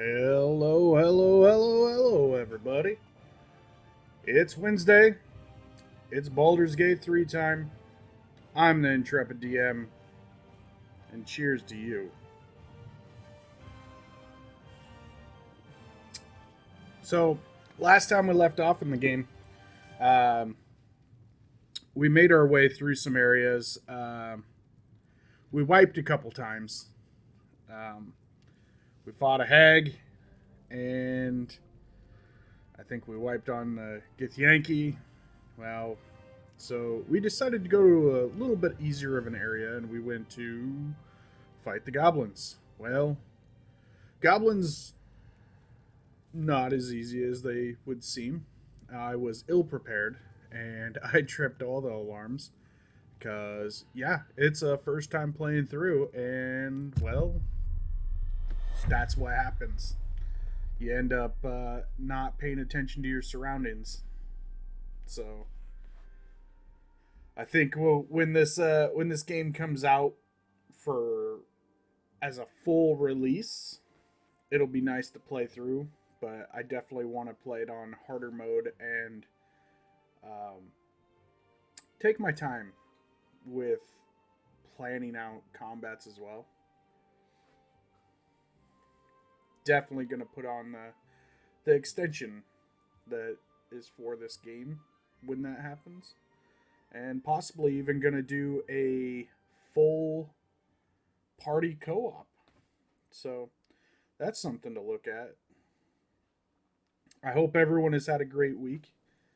Hello, hello, hello, hello, everybody. It's Wednesday. It's Baldur's Gate 3 time. I'm the Intrepid DM, and cheers to you. So, last time we left off in the game, um, we made our way through some areas. We wiped a couple times. Um, we fought a hag, and I think we wiped on the Githyanki. Well, so we decided to go to a little bit easier of an area, and we went to fight the goblins. Well, goblins not as easy as they would seem. I was ill prepared, and I tripped all the alarms because yeah, it's a first time playing through, and well, that's what happens. You end up not paying attention to your surroundings. So I think when this game comes out for as a full release, it'll be nice to play through. But I definitely want to play it on harder mode and um, take my time with planning out combats as well. Definitely going to put on the extension that is for this game when that happens, and possibly even going to do a full party co-op. So that's something to look at. I hope everyone has had a great week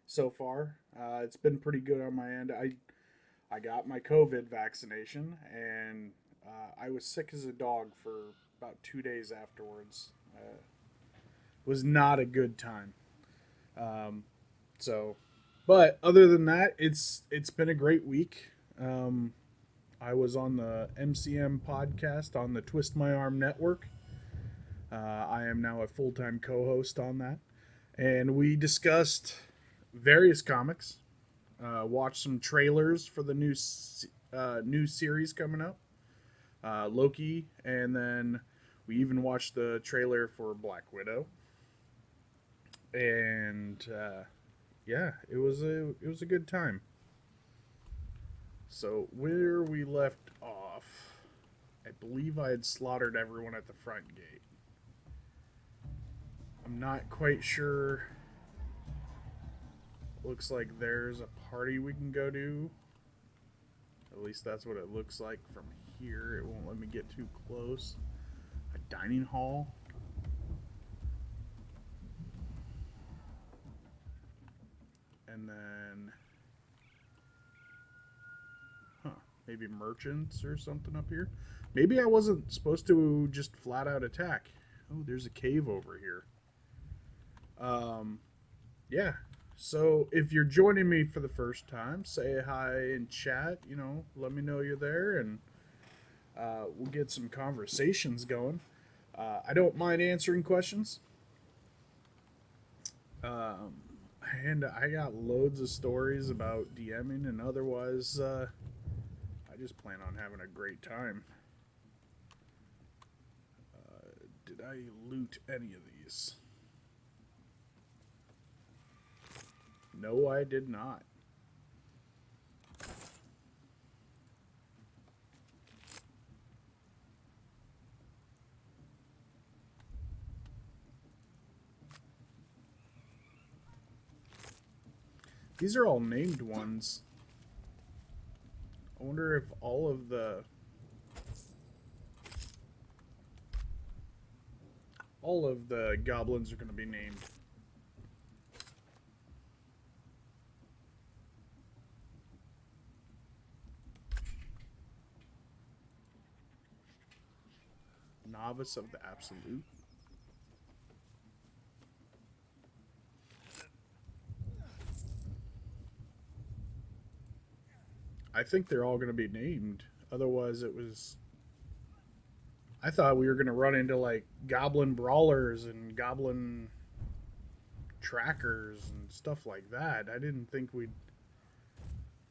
so far. It's been pretty good on my end. I got my COVID vaccination, and I was sick as a dog for about 2 days afterwards. Was not a good time. Um, so, but other than that, it's been a great week. I was on the MCM podcast on the Twist My Arm Network. I am now a full time co host on that. And we discussed various comics, watched some trailers for the new series coming up, Loki, and then we even watched the trailer for Black Widow. And yeah, it was a good time. So where we left off, I believe I had slaughtered everyone at the front gate. I'm not quite sure. Looks like there's a party we can go to. At least that's what it looks like from here. It won't let me get too close. A dining hall. And then, maybe merchants or something up here. Maybe I wasn't supposed to just flat out attack. Oh, there's a cave over here. Yeah. So if you're joining me for the first time, say hi in chat. Let me know you're there, and we'll get some conversations going. I don't mind answering questions. Um, and I got loads of stories about DMing, and otherwise, I just plan on having a great time. Did I loot any of these? No, I did not. These are all named ones. I wonder if all of the goblins are going to be named. Novice of the Absolute. I think they're all going to be named. Otherwise, I thought we were going to run into like goblin brawlers and goblin trackers and stuff like that. I didn't think we'd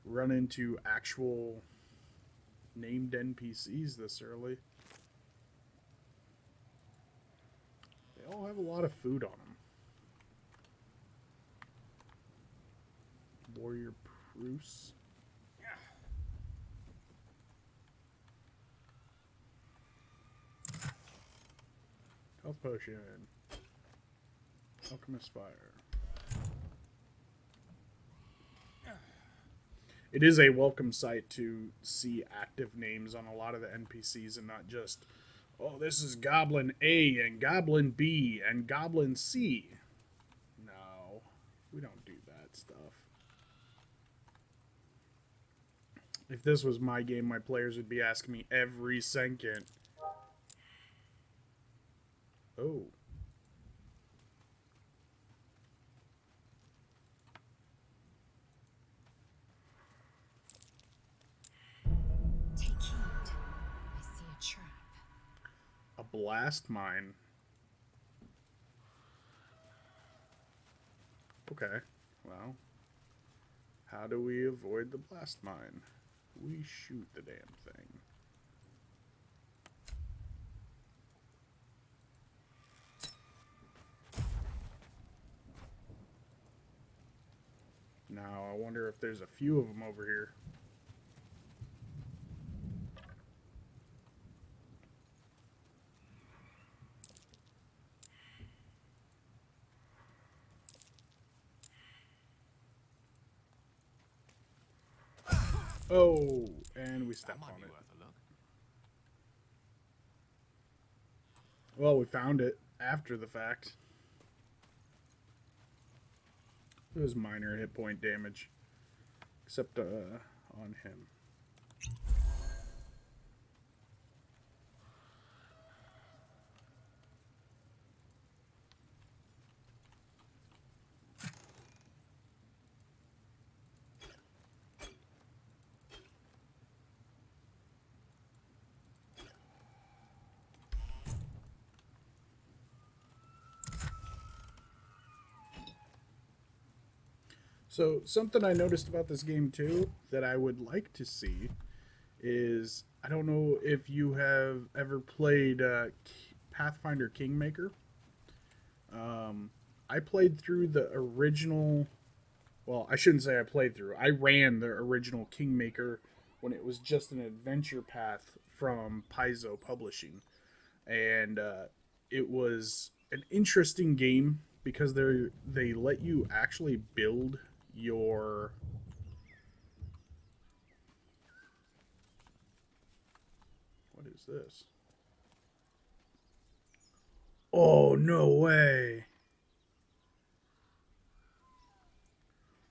run into actual named NPCs this early. They all have a lot of food on them. Warrior Prus. Health potion. Alchemist fire. It is a welcome sight to see active names on a lot of the NPCs and not just, oh, this is Goblin A and Goblin B and Goblin C. No, we don't do that stuff. If this was my game, my players would be asking me every second. Oh. Take heed. I see a trap. A blast mine. Okay, well, how do we avoid the blast mine? We shoot the damn thing. Now, I wonder if there's a few of them over here. Oh, and we stepped on it. Well, we found it after the fact. It was minor hit point damage, except on him. So something I noticed about this game too that I would like to see is, I don't know if you have ever played Pathfinder Kingmaker. I played through the original. Well, I shouldn't say I played through. I ran the original Kingmaker when it was just an adventure path from Paizo Publishing, and it was an interesting game because they let you actually build your what is this? Oh, no way.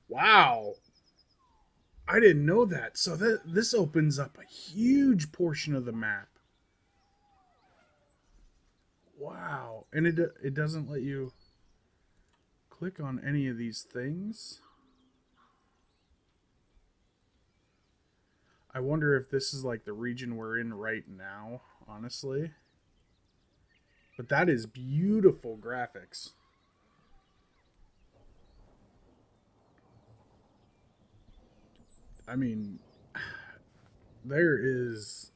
Wow. I didn't know that. So this opens up a huge portion of the map. Wow. And it doesn't let you click on any of these things. I wonder if this is like the region we're in right now, honestly. But that is beautiful graphics. I mean, there is...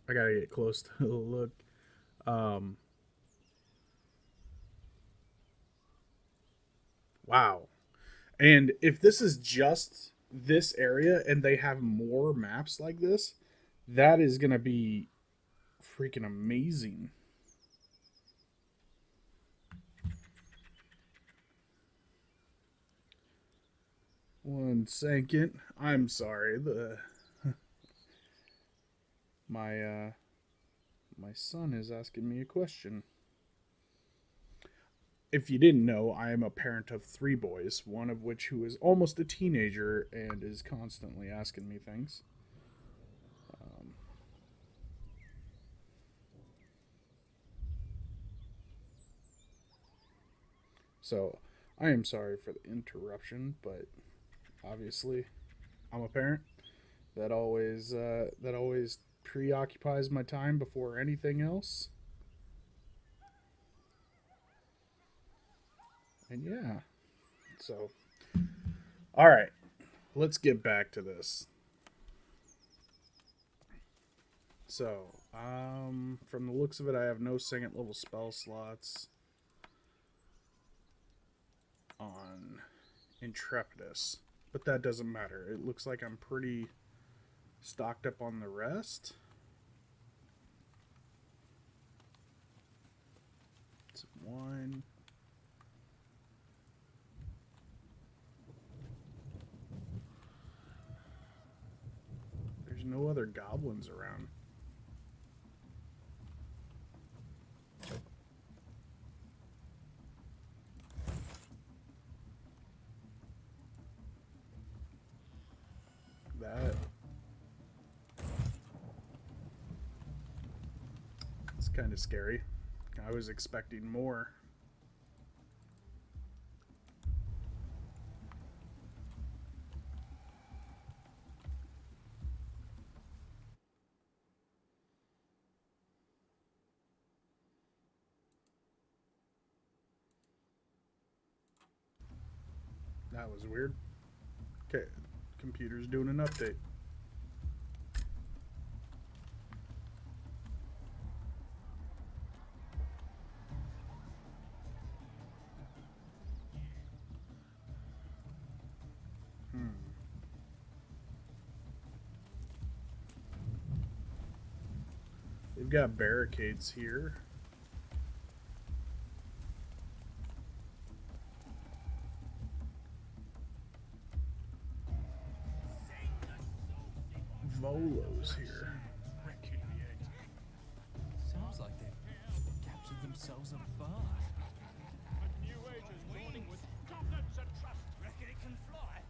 I gotta get close to the look. Wow. And if this is just this area and they have more maps like this, that is gonna be freaking amazing. One second. I'm sorry. My son is asking me a question. If you didn't know, I am a parent of 3 boys, one of which who is almost a teenager and is constantly asking me things. So I am sorry for the interruption, but obviously I'm a parent. That always preoccupies my time before anything else. And yeah. So all right. Let's get back to this. So, From the looks of it, I have no second level spell slots on Intrepidus, but that doesn't matter. It looks like I'm pretty stocked up on the rest. It's one. There's no other goblins around. It's kind of scary. I was expecting more. That was weird. Okay, computer's doing an update. They've got barricades here. Volo's here. Sounds like they've captured themselves a bar. New agents morning with goblets and trust. Reckon it can fly.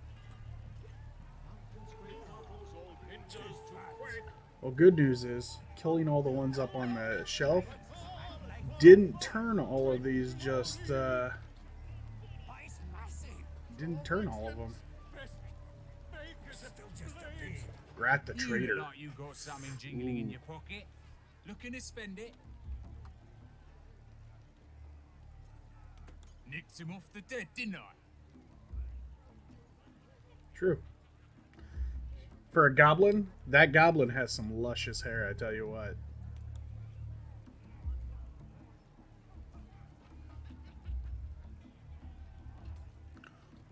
Well, good news is, killing all the ones up on the shelf didn't turn all of these just, didn't turn all of them. Grat the You traitor. look like you got something jingling in your pocket. Looking to spend it? Nicked him off the dead, didn't I? True. For a goblin, that goblin has some luscious hair, I tell you what.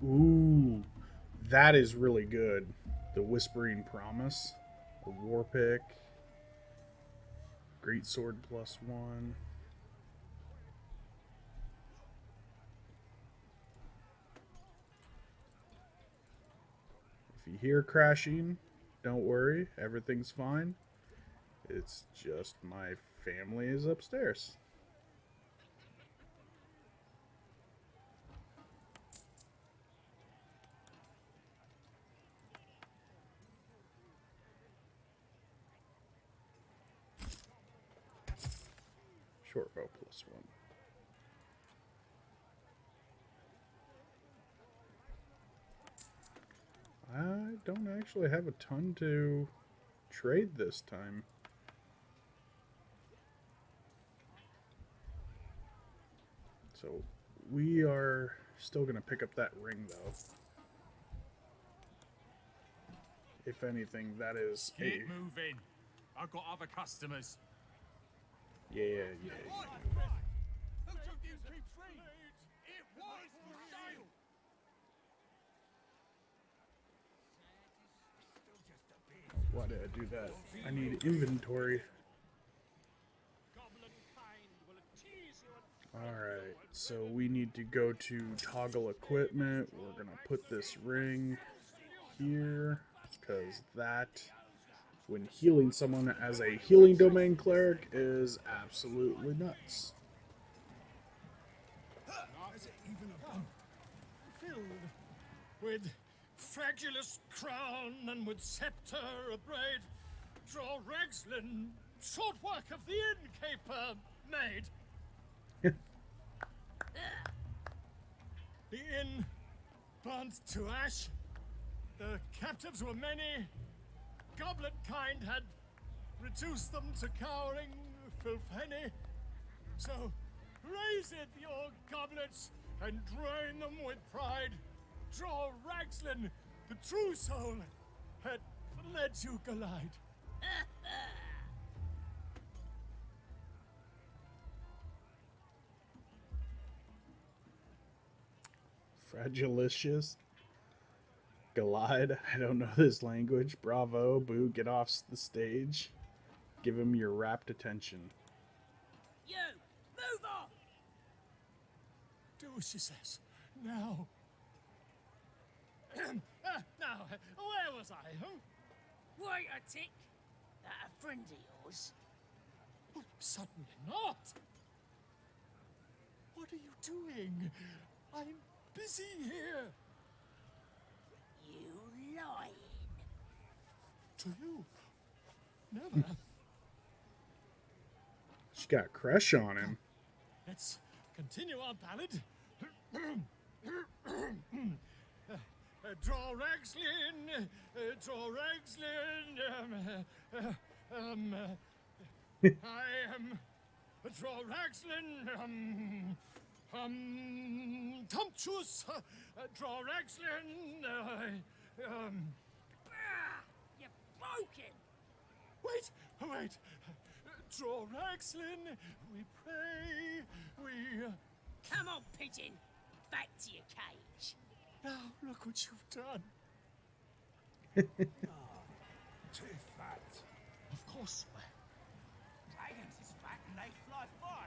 Ooh, that is really good. The Whispering Promise, a War Pick, Great Sword +1. If you hear crashing, don't worry, everything's fine. It's just my family is upstairs. Short bow +1. I don't actually have a ton to trade this time. So we are still going to pick up that ring, though. If anything, that is a... Keep moving. I've got other customers. Yeah. Who took you keep free? It was for sale. Why did I do that? I need inventory. Goblin kind will tease you and Alright, so we need to go to toggle equipment. We're going to put this ring here, because that, when healing someone as a healing domain cleric, is absolutely nuts. is it even a bump? Filled with fragulous crown and with scepter abraid, draw Ragslin, short work of the innkeeper made. The inn burnt to ash. The captives were many. Goblet kind had reduced them to cowering filfenny. So raise it, your goblets, and drain them with pride. Draw Ragslin, the true soul, had led you glide. Fragilicious. Glide. I don't know this language. Bravo. Boo. Get off the stage. Give him your rapt attention. You! Move on! Do as she says. Now. Now, where was I? Huh? Wait a tick! That a friend of yours? Oh, certainly not. What are you doing? I'm busy here. You lying. To you? Never. She got a crush on him. Let's continue our ballad. Draw Ragslin, draw Ragslin, I am draw Ragslin, Tumptuous, draw Ragslin, You're broken! Wait, draw Ragslin, we pray, we... Come on, pigeon! Back to your cage. Now, look what you've done. Too fat. Of course, Dragons is fat and they fly far.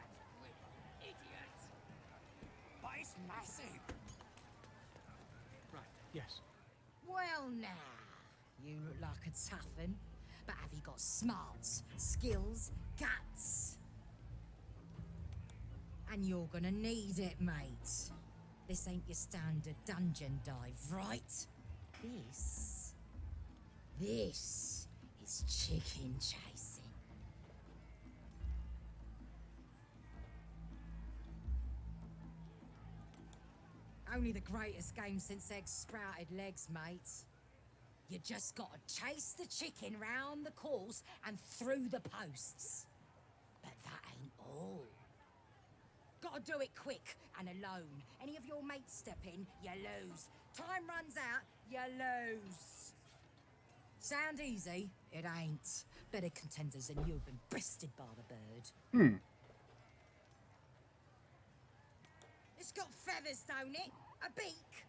Idiot! But it's massive. right, yes. Well, now, you look like a tough un, but have you got smarts, skills, guts? And you're gonna need it, mate. This ain't your standard dungeon dive, right? This is chicken chasing. Only the greatest game since eggs sprouted legs, mate. You just gotta chase the chicken round the course and through the posts. But that ain't all. Gotta do it quick and alone. Any of your mates step in, you lose. Time runs out, you lose. Sound easy? It ain't. Better contenders than you have been bested by the bird. It's got feathers, don't it? A beak?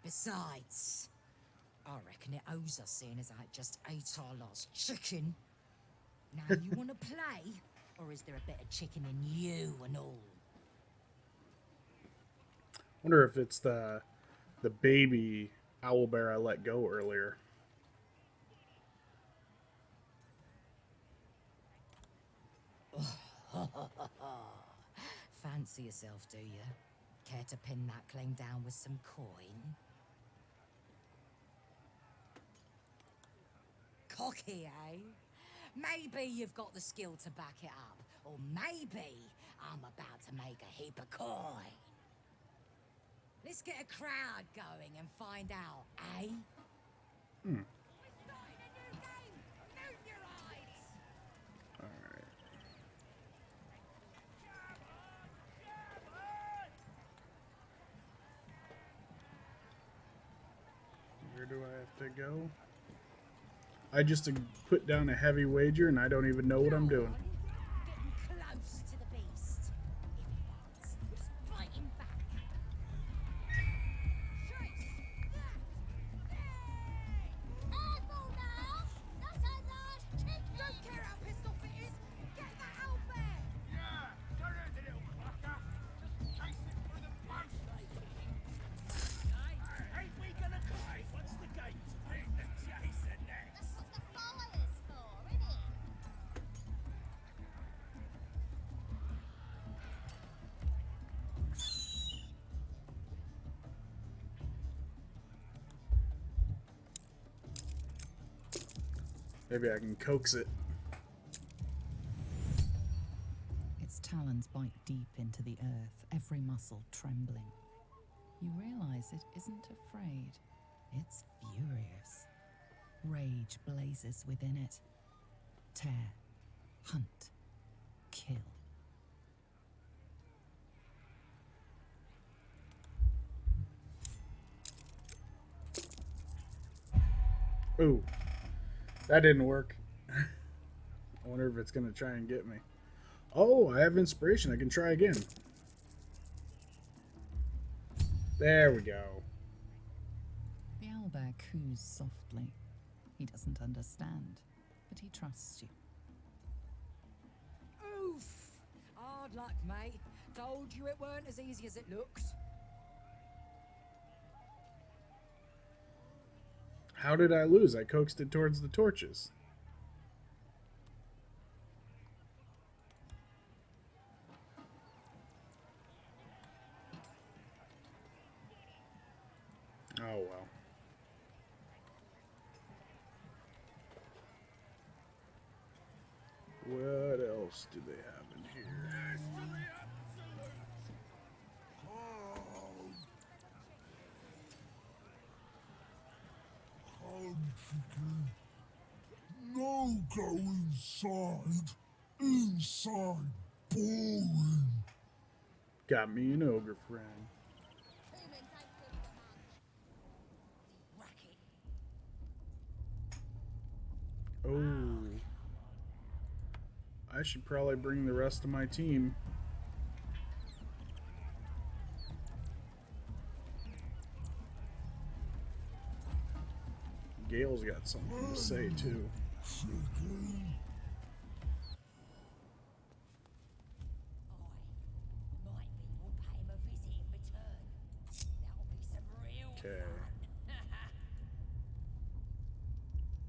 Besides, I reckon it owes us, seeing as I just ate our last chicken. Now you want to play? Or is there a bit of chicken in you and all? Wonder if it's the baby owlbear I let go earlier. Fancy yourself, do you? Care to pin that claim down with some coin? Cocky, eh? Maybe you've got the skill to back it up. Or maybe I'm about to make a heap of coin. Let's get a crowd going and find out, eh? Hmm. We're starting a new game! Move your eyes! Alright. Where do I have to go? I just put down a heavy wager and I don't even know what I'm doing. Getting close to the beast. If he bites, just fight him back. Chase! Careful now! That's a large chicken! Don't care how pissed off it is! Get that out there! Yeah, don't hurt the little clucker. Just chase it through the post. Ain't we gonna cry? What's the gate? Ain't the chaser next? That's what the fire's for, isn't it? Maybe I can coax it. Its talons bite deep into the earth, every muscle trembling. You realize it isn't afraid. It's furious. Rage blazes within it. Tear, hunt, kill. Ooh. That didn't work. I wonder if it's going to try and get me. Oh, I have inspiration. I can try again. There we go. The owlbear coos softly. He doesn't understand, but he trusts you. Oof! Hard luck, mate. Told you it weren't as easy as it looked. How did I lose? I coaxed it towards the torches. Oh well. What else do they have in here? No, go inside. Inside. Boring. Got me an ogre friend. Racket. Oh. I should probably bring the rest of my team. Gail's got something to say too. My people pay him a visit in return. That'll be some real Okay.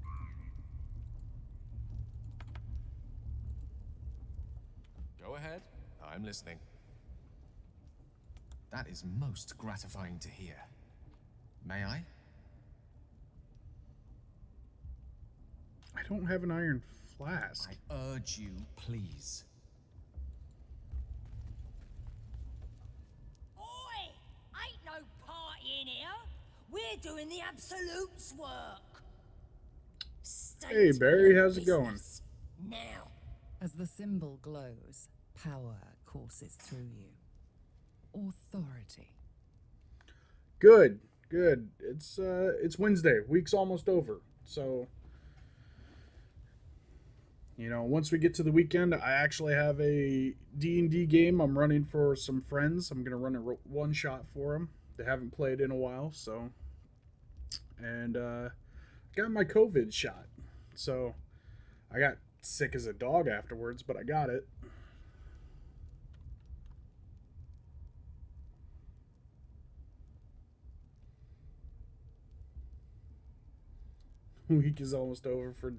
fun. Go ahead. I'm listening. That is most gratifying to hear. May I? I don't have an iron flask. I urge you, please. Oi! Ain't no party in here. We're doing the Absolute's work. Stay Hey, to Barry, your how's it going? business. Now. As the symbol glows, power courses through you. Authority. Good, good. It's Wednesday. Week's almost over. So, you know, once we get to the weekend, I actually have a D&D game I'm running for some friends. I'm going to run a one shot for them. They haven't played in a while, so. And got my COVID shot. So, I got sick as a dog afterwards, but I got it. Week is almost over for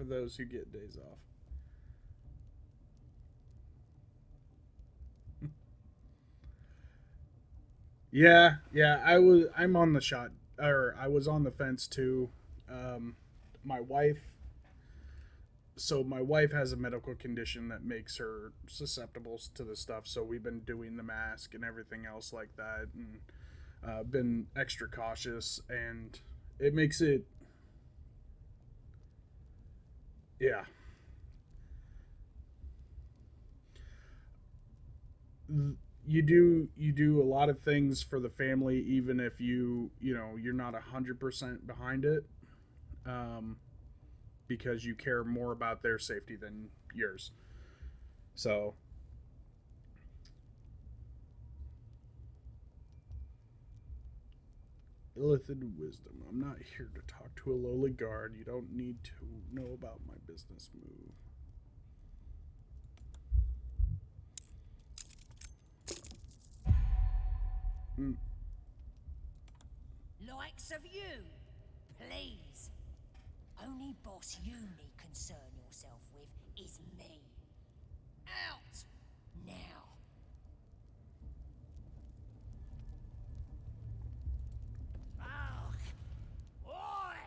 those who get days off. Yeah, I'm on the shot, or I was on the fence too. My wife has a medical condition that makes her susceptible to the stuff, so we've been doing the mask and everything else like that, and been extra cautious, and it makes it, yeah. You do a lot of things for the family, even if you're not 100% behind it, because you care more about their safety than yours. So, illithid wisdom. I'm not here to talk to a lowly guard. You don't need to know about my business move. Likes of you, please. Only boss you need concern yourself with is me. Out now. Oi!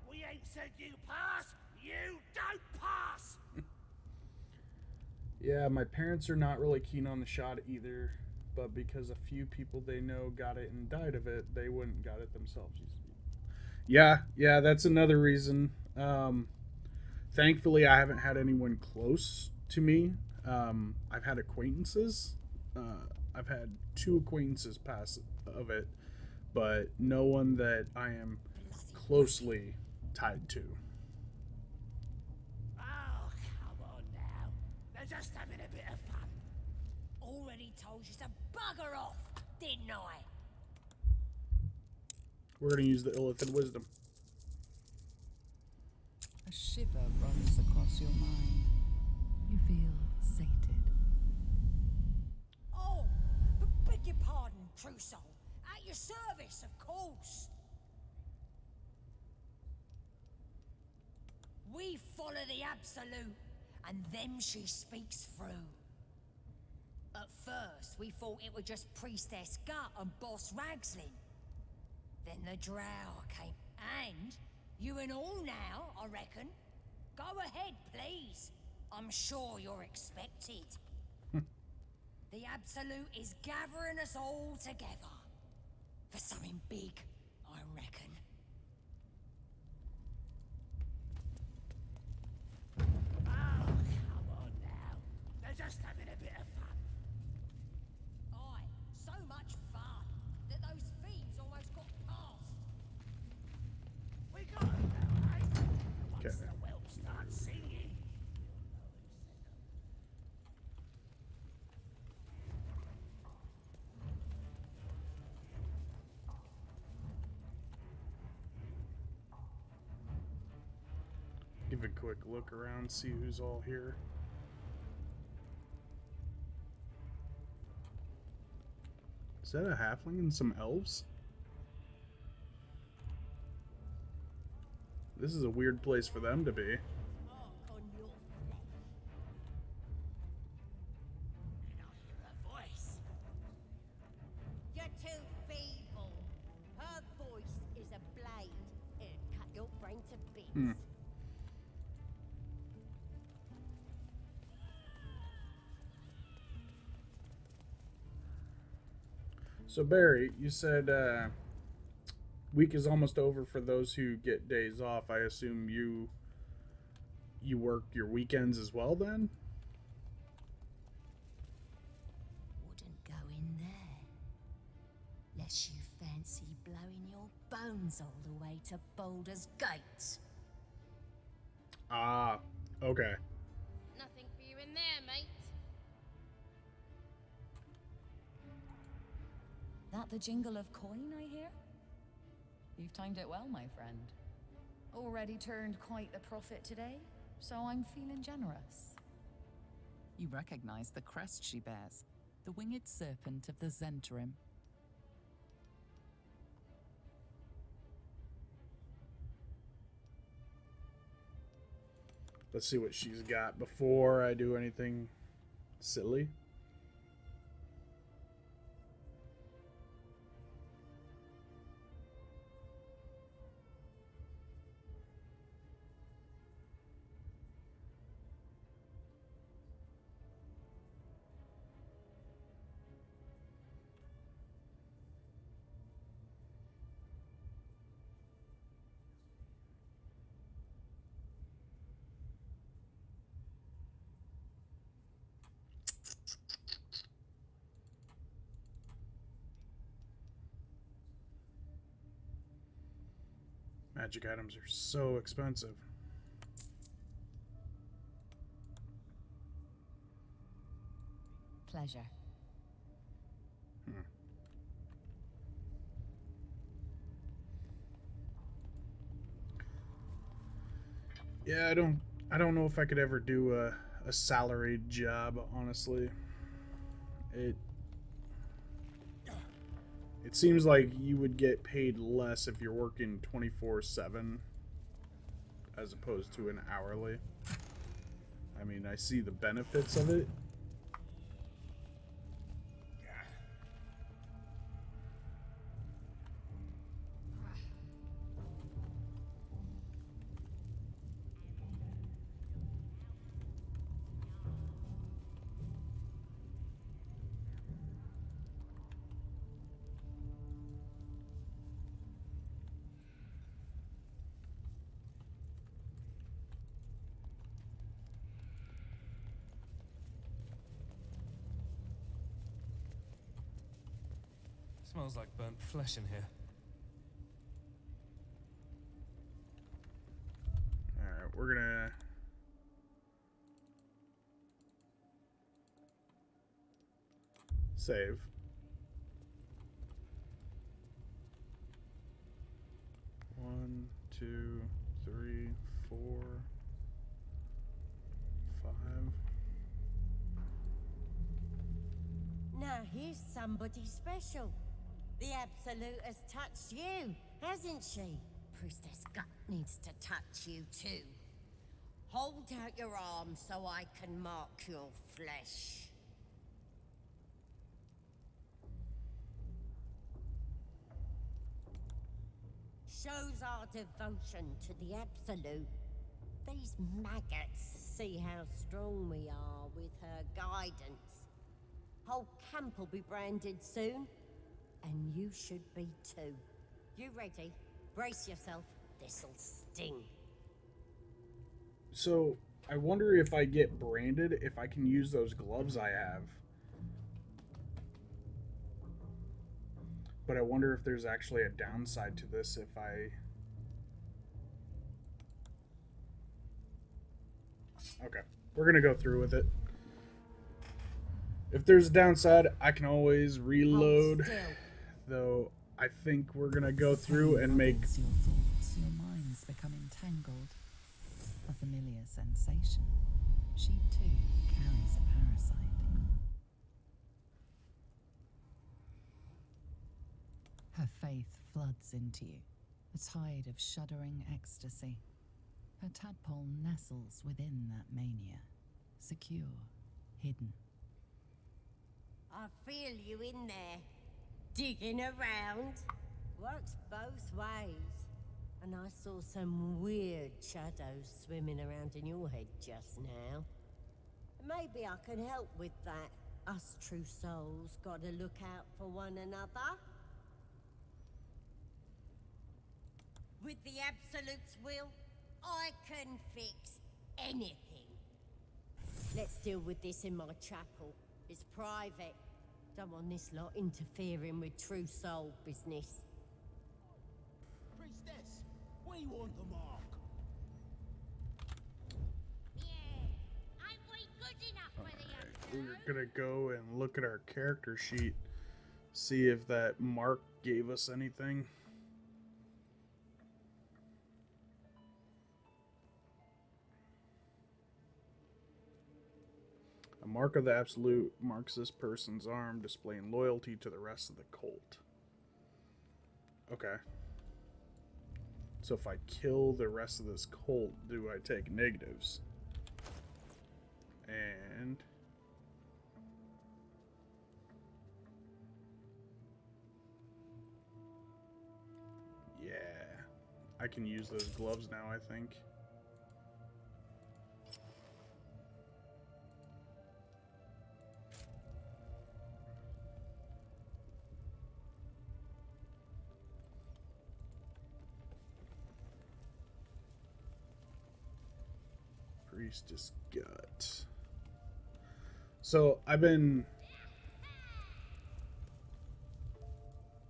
We ain't said you pass. You don't pass. Yeah, my parents are not really keen on the shot either, but because a few people they know got it and died of it, they wouldn't got it themselves. Yeah, that's another reason. Thankfully, I haven't had anyone close to me. I've had acquaintances. I've had 2 acquaintances pass of it, but no one that I am closely tied to. Oh, come on now. They're just having a bit of fun. Already told you to bugger off, didn't I? We're going to use the Illithid Wisdom. A shiver runs across your mind. You feel sated. Oh, beg your pardon, true soul. At your service, of course. We follow the Absolute, and them she speaks through. At first, we thought it was just Priestess Gut and Boss Ragslin. Then the drow came, and you and all now, I reckon. Go ahead, please. I'm sure you're expected. The Absolute is gathering us all together. For something big, I reckon. Oh, come on now. They're just having a bit of fun. Aye, so much fun that those fiends almost got past. We got them now, eh? Once Okay. the whelp starts singing. Give a quick look around, see who's all here. Is that a halfling and some elves? This is a weird place for them to be. Mark on your flesh. And I hear her voice. You're too feeble. Her voice is a blade. It'll cut your brain to bits. So Barry, you said week is almost over for those who get days off. I assume you work your weekends as well then? Wouldn't go in there. Lest you fancy blowing your bones all the way to Baldur's Gate. Ah, okay. Nothing for you in there, mate. That the jingle of coin, I hear? You've timed it well, my friend. Already turned quite the profit today, so I'm feeling generous. You recognize the crest she bears, the winged serpent of the Zentarim. Let's see what she's got before I do anything silly. Magic items are so expensive. Pleasure. Yeah, I don't know if I could ever do a salaried job, honestly. It seems like you would get paid less if you're working 24/7 as opposed to an hourly. I mean, I see the benefits of it. Smells like burnt flesh in here. Alright, we're gonna... save. 2, 3, 4, 5. Now here's somebody special. The Absolute has touched you, hasn't she? Priestess Gut needs to touch you too. Hold out your arm so I can mark your flesh. Shows our devotion to the Absolute. These maggots see how strong we are with her guidance. Whole camp will be branded soon, and you should be too. You ready? Brace yourself. This'll sting. So, I wonder if I get branded, if I can use those gloves I have. But I wonder if there's actually a downside to this if I... Okay, we're gonna go through with it. If there's a downside, I can always reload. Though, I think we're gonna go through and make... Your thoughts, your minds become entangled. A familiar sensation. She too carries a parasite. Her faith floods into you, a tide of shuddering ecstasy. Her tadpole nestles within that mania, secure, hidden. I feel you in there, digging around. Works both ways. And I saw some weird shadows swimming around in your head just now. Maybe I can help with that. Us true souls gotta look out for one another. With the Absolute's will, I can fix anything. Let's deal with this in my chapel. It's private. Don't want this lot interfering with true soul business. Priestess, we want the mark. Yeah, ain't we good enough for the We're Absolute? gonna go and look at our character sheet, see if that mark gave us anything. A mark of the Absolute marks this person's arm, displaying loyalty to the rest of the cult. Okay. So if I kill the rest of this cult, do I take negatives? And... yeah. I can use those gloves now, I think. Priestess Gut. So I've been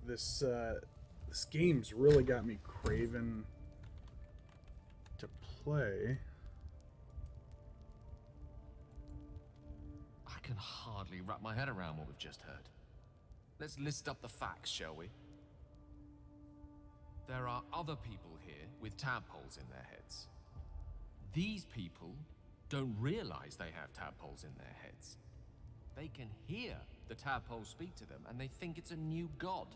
this game's really got me craving to play. I can hardly wrap my head around what we've just heard. Let's list up the facts, shall we? There are other people here with tadpoles in their heads. These people don't realize they have tadpoles in their heads. They can hear the tadpoles speak to them, and they think it's a new god.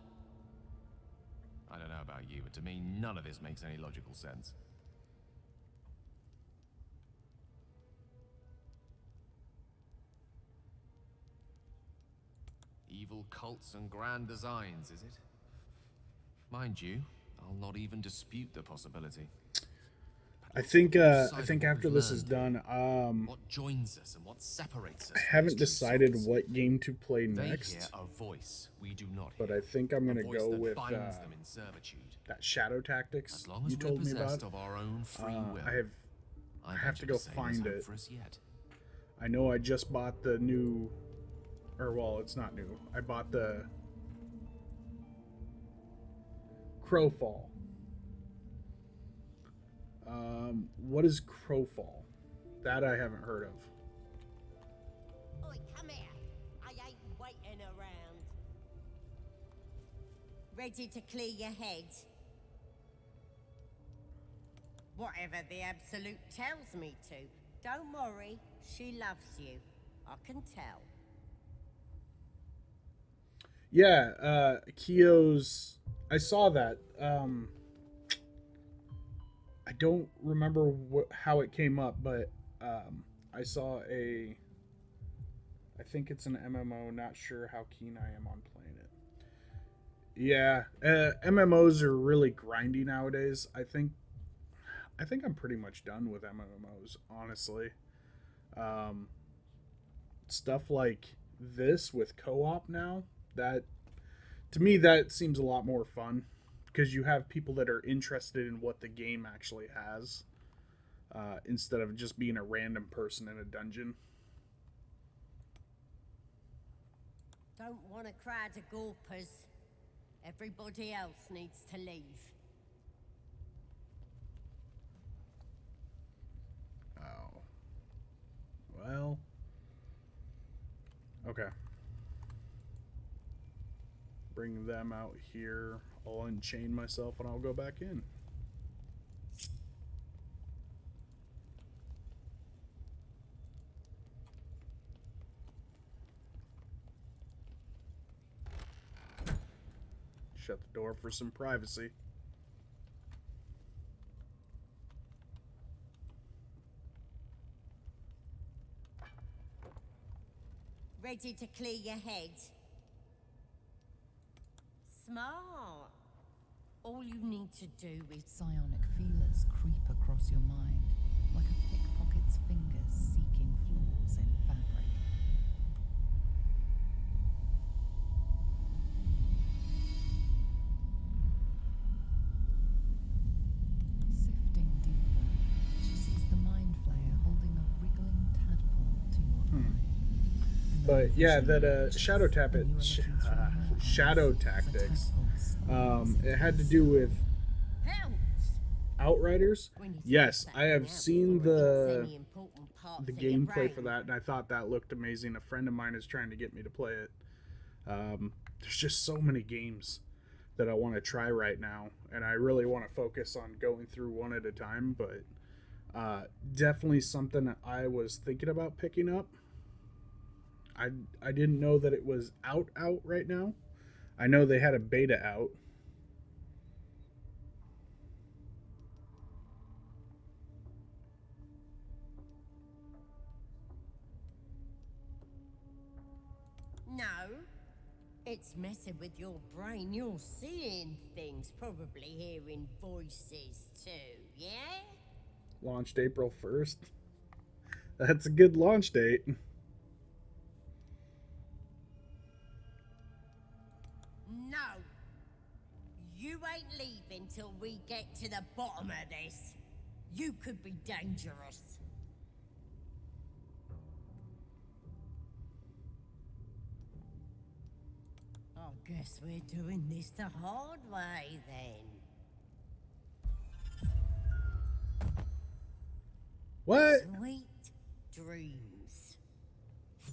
I don't know about you, but to me, none of this makes any logical sense. Evil cults and grand designs, is it? Mind you, I'll not even dispute the possibility. I think after this is done, what joins us and what separates us? I haven't decided what game to play They next, hear a voice we do not but hear. I think I'm gonna A voice go that with binds them in servitude. that Shadow Tactics As long as you we're told me possessed about. of our own free will, I have to go find it. For us yet. I know I just bought the new, or well, it's not new. I bought the Crowfall. What is Crowfall? That I haven't heard of. Oi, come here. I ain't waiting around. Ready to clear your head? Whatever the Absolute tells me to. Don't worry, she loves you. I can tell. Yeah, Kyo's. I saw that. I don't remember how it came up, but I saw a. I think it's an MMO. Not sure how keen I am on playing it. Yeah, MMOs are really grindy nowadays. I think I'm pretty much done with MMOs, honestly. Um, Stuff like this with co-op now, that to me that seems a lot more fun because you have people that are interested in what the game actually has, instead of just being a random person in a dungeon. Don't want a crowd of gawpers. Everybody else needs to leave. Oh. Well. Okay. Bring them out here. I'll unchain myself and I'll go back in. Shut the door for some privacy. Ready to clear your head? Smart. All you need to do is... Psionic feelers creep across your mind, like a pickpocket's fingers seeking flaws in fabric. Sifting deeper, she sees the mind flayer holding a wriggling tadpole to your eye. But yeah, that shadow tactics. It had to do with Outriders. Yes, I have seen the gameplay for that, and I thought that looked amazing. A friend of mine is trying to get me to play it. There's just so many games that I want to try right now, and I really want to focus on going through one at a time. But definitely something that I was thinking about picking up. I didn't know that it was out right now. I know they had a beta out. No. It's messing with your brain. You're seeing things, probably hearing voices too, yeah? Launched April 1st. That's a good launch date. No. You ain't leaving till we get to the bottom of this. You could be dangerous. I guess we're doing this the hard way then. What? Sweet dreams.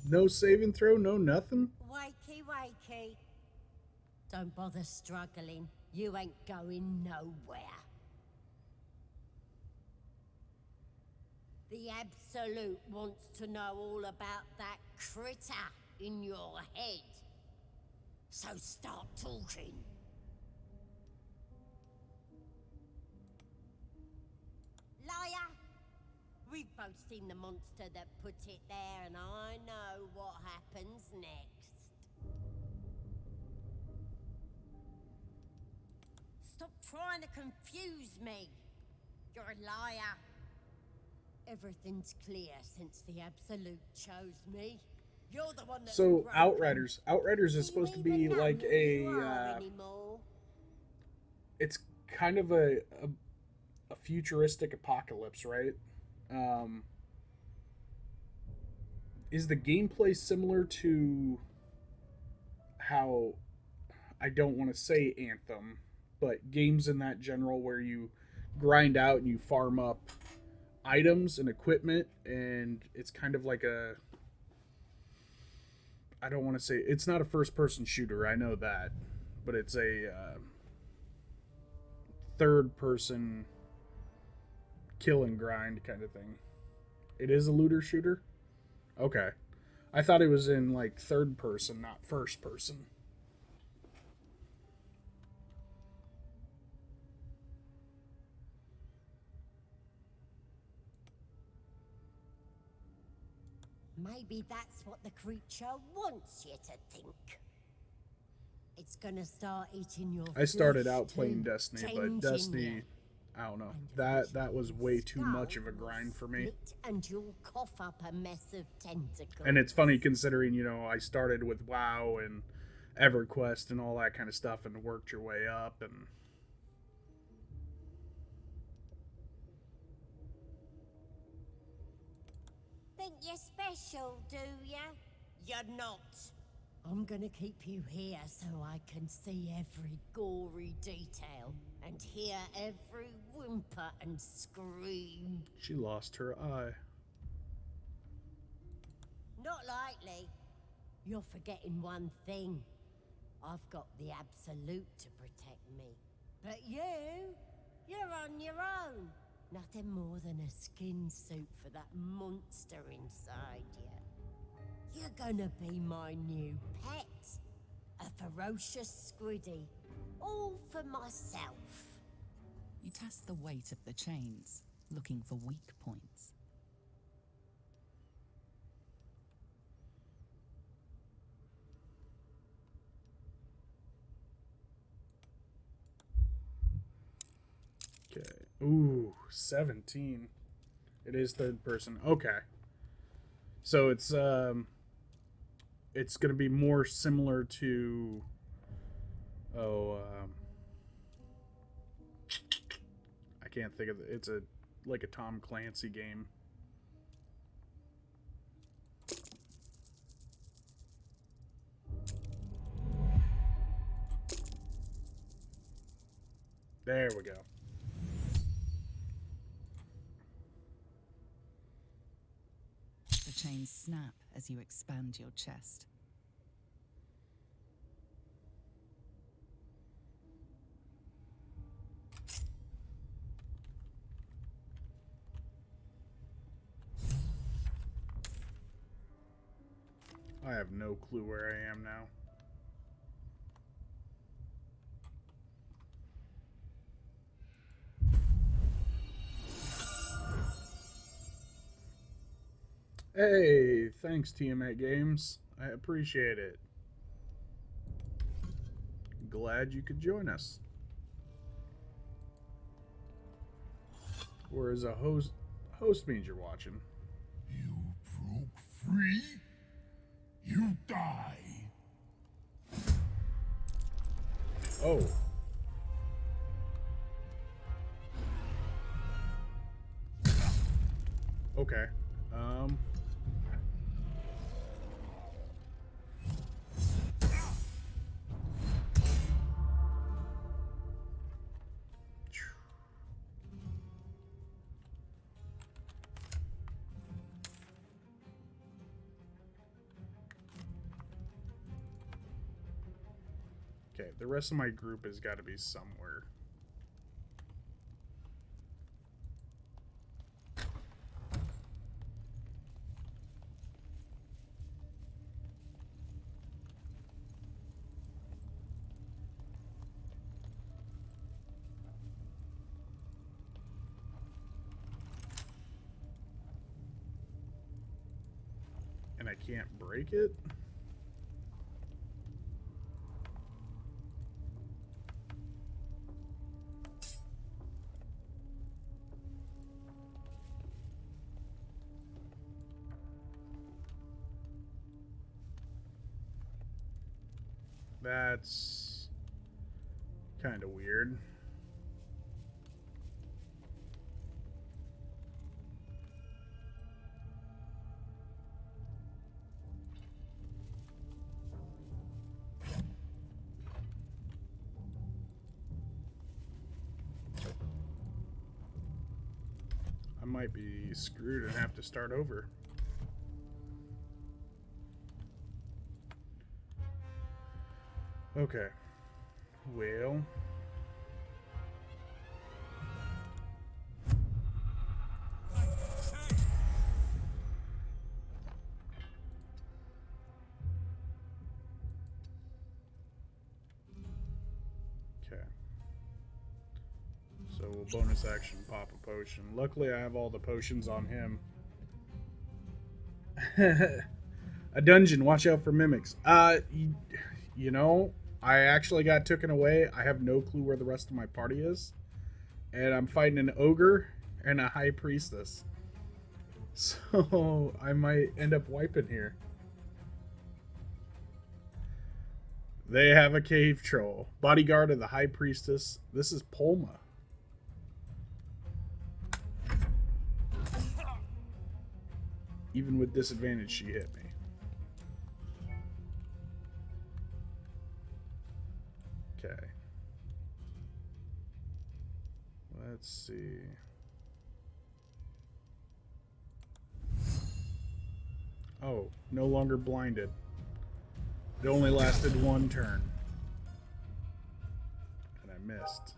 No saving throw, no nothing? Wakey, wakey. Don't bother struggling. You ain't going nowhere. The Absolute wants to know all about that critter in your head. So start talking. Liar! We've both seen the monster that put it there, and I know what happens next. Stop trying to confuse me. You're a liar. Everything's clear since the Absolute chose me. You're the one that's So broken. Outriders is supposed to be like a it's kind of a futuristic apocalypse, right? Is the gameplay similar to how, I don't want to say Anthem, but games in that general where you grind out and you farm up items and equipment, and it's kind of like a, I don't want to say, it's not a first-person shooter, I know that, but it's a third-person kill and grind kind of thing. It is a looter shooter? Okay. I thought it was in like third person, not first person. Maybe that's what the creature wants you to think. It's gonna start eating your I started flesh out playing too, Destiny, but changing Destiny, you. I don't know. And That was way too much of a skull will grind for me. split and you'll cough up a mess of tentacles. And it's funny considering, you know, I started with WoW and EverQuest and all that kind of stuff and worked your way up and Think you're special, do ya? You're not. I'm gonna keep you here so I can see every gory detail and hear every whimper and scream. she lost her eye. Not likely. You're forgetting one thing. I've got the Absolute to protect me. But you're on your own. Nothing more than a skin suit for that monster inside you. You're gonna be my new pet. A ferocious squiddy. All for myself. You test the weight of the chains, looking for weak points. Okay. Ooh, 17. It is third person. Okay. So it's going to be more similar to I can't think of it. It's like a Tom Clancy game. There we go. The chains snap as you expand your chest. I have no clue where I am now. Hey, thanks TMA Games. I appreciate it. Glad you could join us. Or as a host means you're watching. You broke free? You die. Oh. Okay. Okay, the rest of my group has got to be somewhere. And I can't break it? That's kind of weird. I might be screwed and have to start over. Okay. Well. Okay. So we'll bonus action pop a potion. Luckily, I have all the potions on him. A dungeon. Watch out for mimics. You know, I actually got taken away. I have no clue where the rest of my party is. And I'm fighting an ogre and a high priestess. So I might end up wiping here. They have a cave troll. Bodyguard of the high priestess. This is Polma. Even with disadvantage, she hit me. Okay. Let's see. Oh, no longer blinded. It only lasted one turn. And I missed.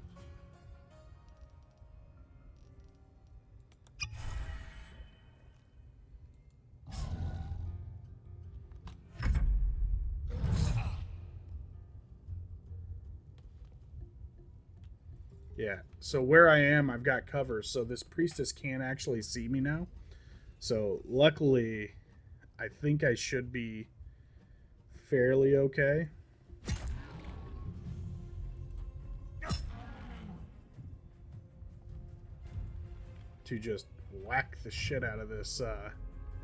Yeah, so where I am, I've got cover, so this priestess can't actually see me now. So luckily, I think I should be fairly okay. To just whack the shit out of this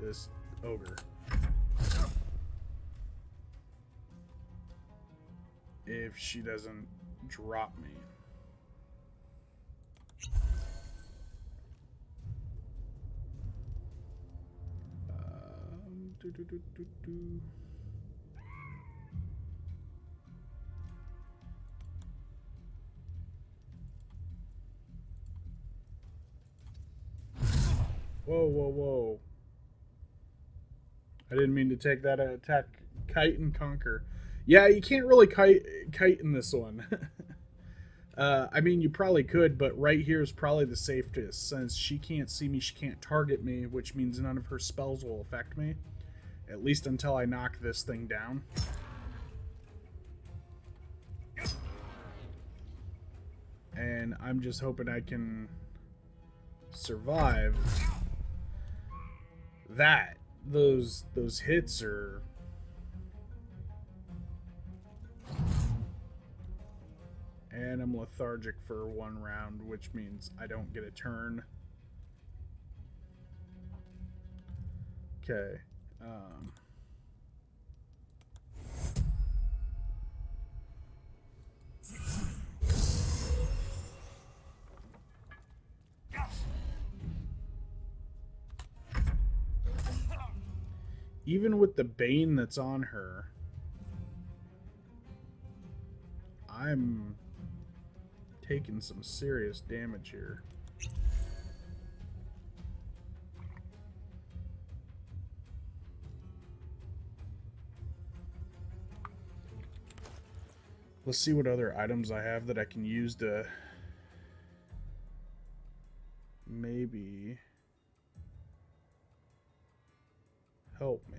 this ogre. If she doesn't drop me. Whoa, whoa, whoa. I didn't mean to take that attack. Kite and conquer. Yeah, you can't really kite in this one. I mean, you probably could, but right here is probably the safest, since she can't see me, she can't target me, which means none of her spells will affect me. At least until I knock this thing down. And I'm just hoping I can survive that. Those hits are... And I'm lethargic for one round, which means I don't get a turn. Okay. Even with the Bane that's on her, I'm taking some serious damage here. Let's see what other items I have that I can use to maybe help me.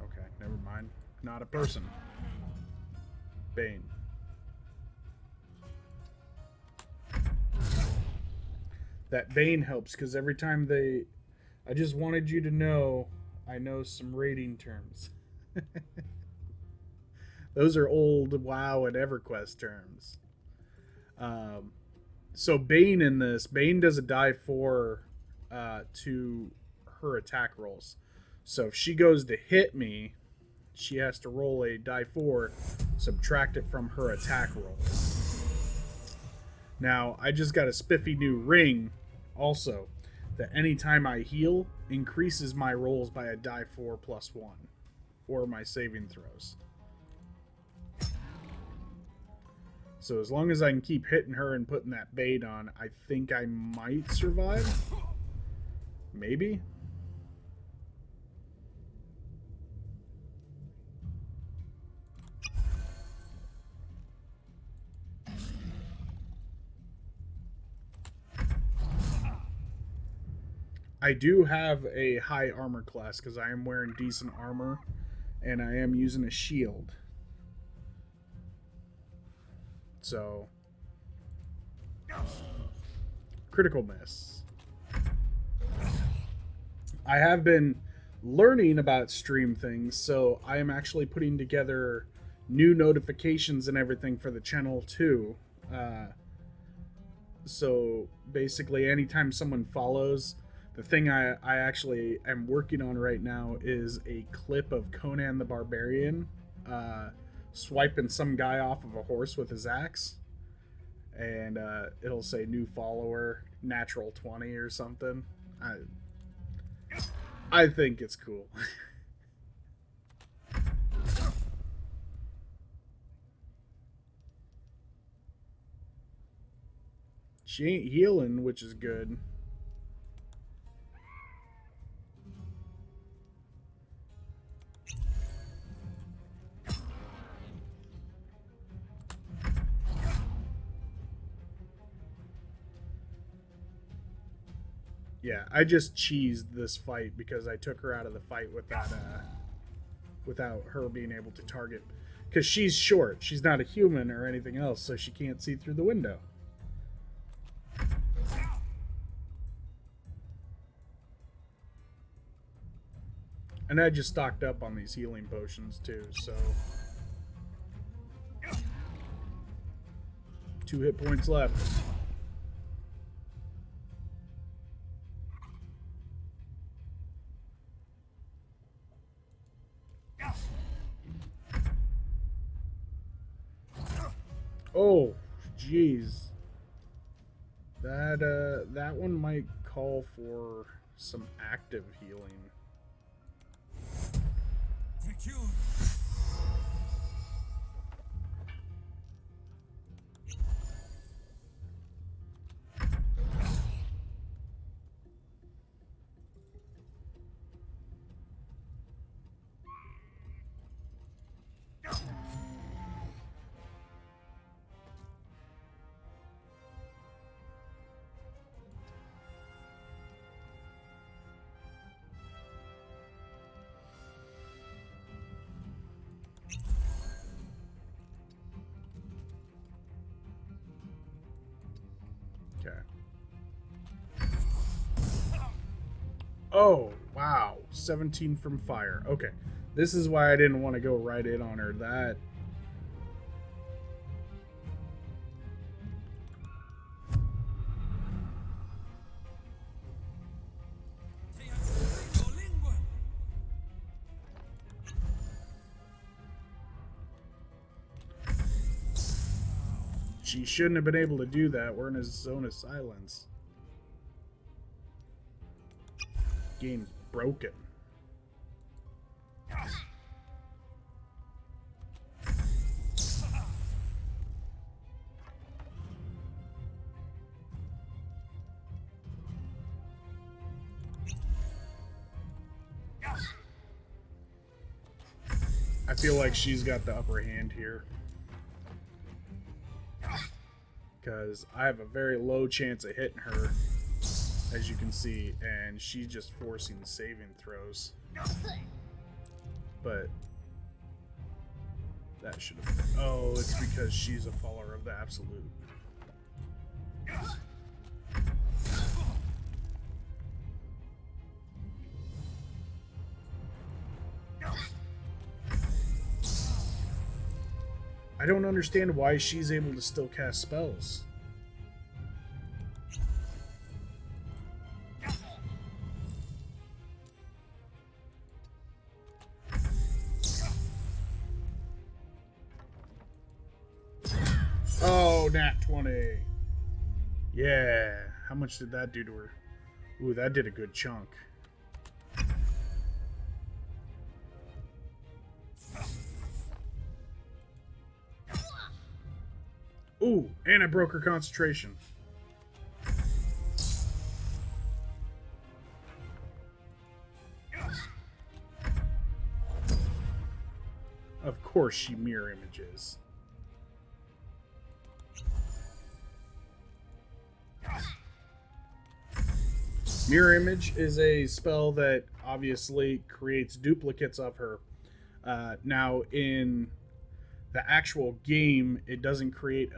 Okay, never mind. Not a person. Bane. That Bane helps, because every time they... I just wanted you to know I know some rating terms. Those are old WoW and EverQuest terms. So Bane in this, Bane does a die 4 to her attack rolls. So if she goes to hit me, she has to roll a die 4, subtract it from her attack roll. Now, I just got a spiffy new ring, also, that anytime I heal, increases my rolls by a die 4 plus 1, or my saving throws. So as long as I can keep hitting her and putting that bait on, I think I might survive. Maybe. I do have a high armor class because I am wearing decent armor and I am using a shield. So, critical miss. I have been learning about stream things, so I am actually putting together new notifications and everything for the channel too. So basically, anytime someone follows, the thing I actually am working on right now is a clip of Conan the Barbarian swiping some guy off of a horse with his axe, and it'll say new follower, natural 20 or something. I think it's cool. She ain't healing, which is good. Yeah, I just cheesed this fight because I took her out of the fight with that, without her being able to target. Because she's short. She's not a human or anything else, so she can't see through the window. And I just stocked up on these healing potions too, so 2 hit points left. Oh, jeez. That one might call for some active healing. Thank you. Oh, wow. 17 from fire. Okay. This is why I didn't want to go right in on her. That... She shouldn't have been able to do that. We're in a zone of silence. Game's broken. I feel like she's got the upper hand here. Because I have a very low chance of hitting her, as you can see, and she's just forcing saving throws. But that should have been... Oh, it's because she's a follower of the Absolute. I don't understand why she's able to still cast spells. Oh, nat 20. Yeah. How much did that do to her? Ooh, that did a good chunk. Ooh, and I broke her concentration. Of course she mirror images. Mirror Image is a spell that obviously creates duplicates of her. Now, in the actual game, it doesn't create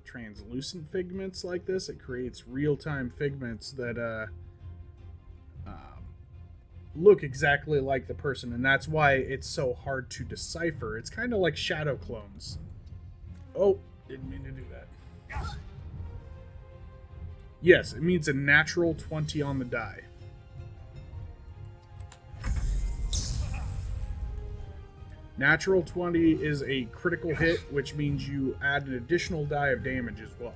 translucent figments like this. It creates real-time figments that look exactly like the person, and that's why it's so hard to decipher. It's kind of like shadow clones. Oh, didn't mean to do that. Yes, it means a natural 20 on the die. Natural 20 is a critical hit, which means you add an additional die of damage as well.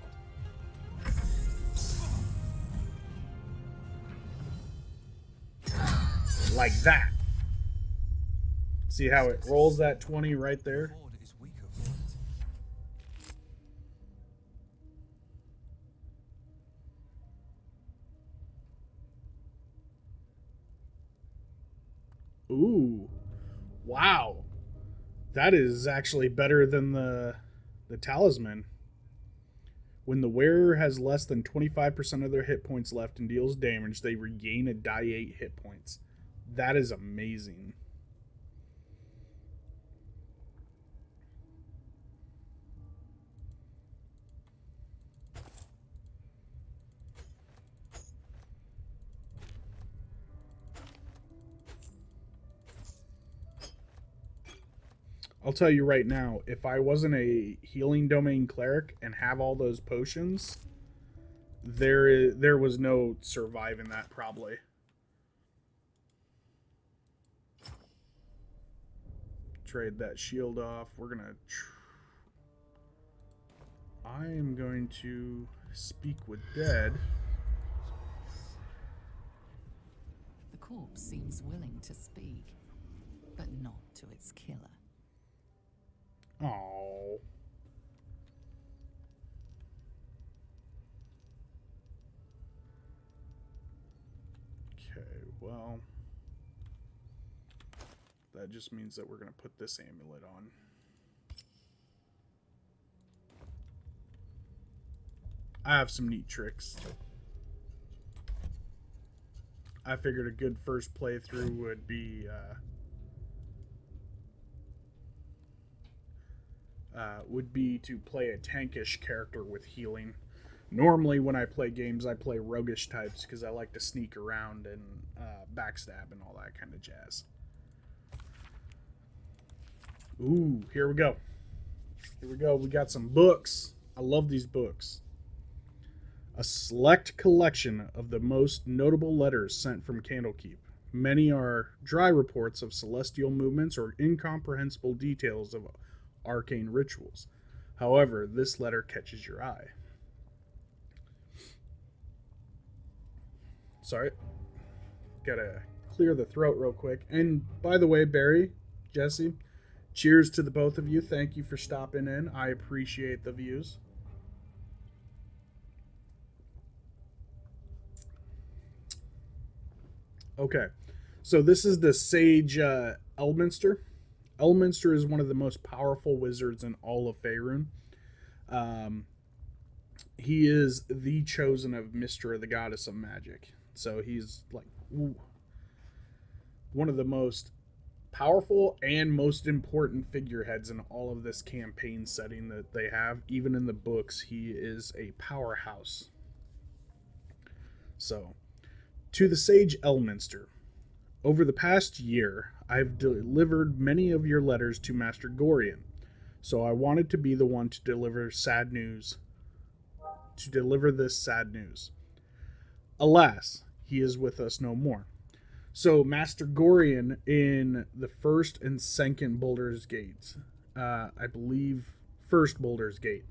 Like that. See how it rolls that 20 right there? Ooh. Wow. That is actually better than the talisman. When the wearer has less than 25% of their hit points left and deals damage, they regain a die 8 hit points. That is amazing. I'll tell you right now, if I wasn't a healing domain cleric and have all those potions, there was no surviving that probably. Trade that shield off. I am going to speak with dead. The corpse seems willing to speak, but not to its killer. Oh. Okay, well, that just means that we're going to put this amulet on. I have some neat tricks. I figured a good first playthrough would be to play a tankish character with healing. Normally when I play games, I play roguish types because I like to sneak around and backstab and all that kind of jazz. Ooh, here we go. Here we go. We got some books. I love these books. A select collection of the most notable letters sent from Candlekeep. Many are dry reports of celestial movements or incomprehensible details of arcane rituals. However, this letter catches your eye. Sorry. Gotta clear the throat real quick. And by the way, Barry, Jesse, cheers to the both of you. Thank you for stopping in. I appreciate the views. Okay. So this is the Sage Elminster. Elminster is one of the most powerful wizards in all of Faerun. He is the chosen of Mystra, the goddess of magic. So he's like one of the most powerful and most important figureheads in all of this campaign setting that they have. Even in the books, he is a powerhouse. So, to the Sage Elminster. Over the past year, I've delivered many of your letters to Master Gorian, so I wanted to be the one to deliver this sad news. Alas, he is with us no more. So Master Gorian in the first and second Baldur's Gate, I believe first Baldur's Gate,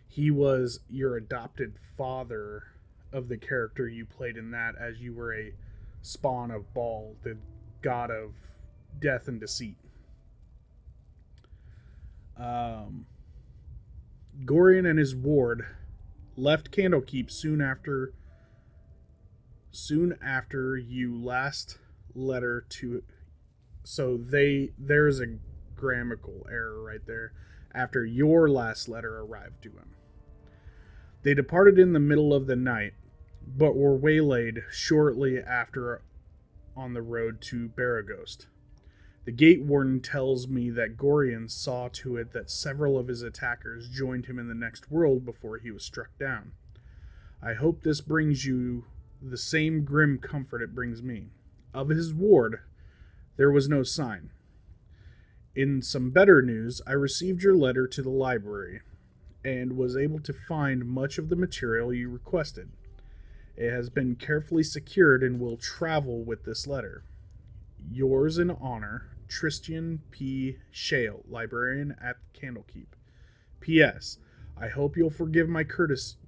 he was your adopted father of the character you played in that, as you were a spawn of Baal, the god of death and deceit. Gorian and his ward left Candlekeep soon after you last letter to. So there's a grammatical error right there. After your last letter arrived to him, they departed in the middle of the night. but were waylaid shortly after on the road to Baragost. The gate warden tells me that Gorian saw to it that several of his attackers joined him in the next world before he was struck down. I hope this brings you the same grim comfort it brings me. Of his ward, there was no sign. In some better news, I received your letter to the library and was able to find much of the material you requested. It has been carefully secured and will travel with this letter. Yours in honor, Tristan P. Shale, librarian at Candlekeep. P.S. I hope you'll forgive my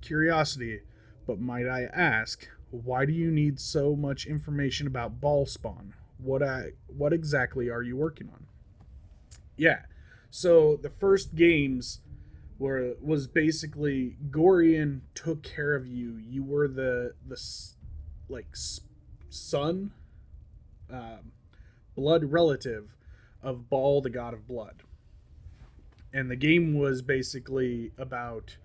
curiosity, but might I ask, why do you need so much information about Ballspawn? What exactly are you working on? Yeah, so the first games was basically Gorian took care of you. You were the son, blood relative of Baal, the god of blood. And the game was basically about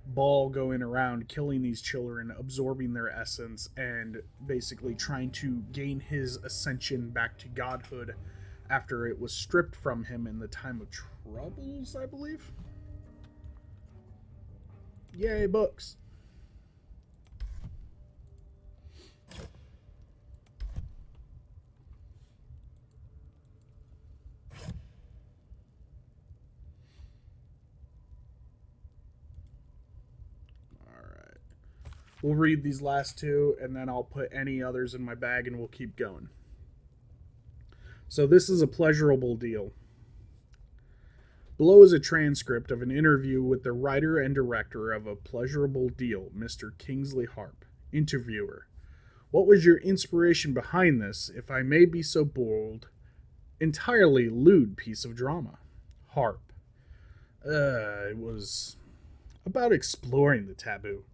Baal going around killing these children, absorbing their essence, and basically trying to gain his ascension back to godhood after it was stripped from him in the time of Troubles, I believe. Yay, books. We'll read these last two, and then I'll put any others in my bag, and we'll keep going. So this is a pleasurable deal. Below is a transcript of an interview with the writer and director of A Pleasurable Deal, Mr. Kingsley Harp. Interviewer: what was your inspiration behind this, if I may be so bold, entirely lewd piece of drama? Harp: it was about exploring the taboo.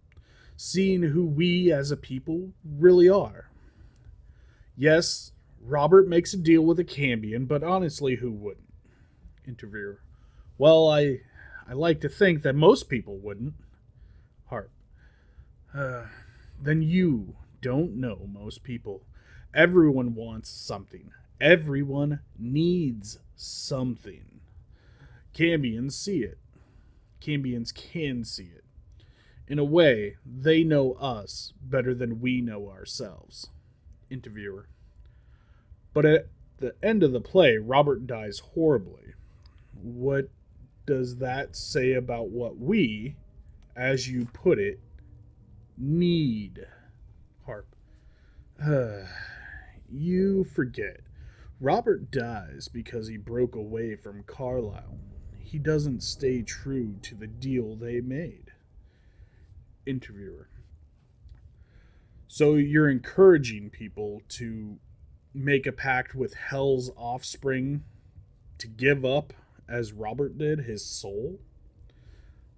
Seeing who we as a people really are. Yes, Robert makes a deal with a Cambion, but honestly, who wouldn't? Interviewer: well, I like to think that most people wouldn't. Harp: then you don't know most people. Everyone wants something. Everyone needs something. Cambions see it. Cambions can see it. In a way, they know us better than we know ourselves. Interviewer: but at the end of the play, Robert dies horribly. What does that say about what we, as you put it, need? Harp: you forget. Robert dies because he broke away from Carlisle. He doesn't stay true to the deal they made. Interviewer: so you're encouraging people to make a pact with Hell's offspring to give up, as Robert did, his soul?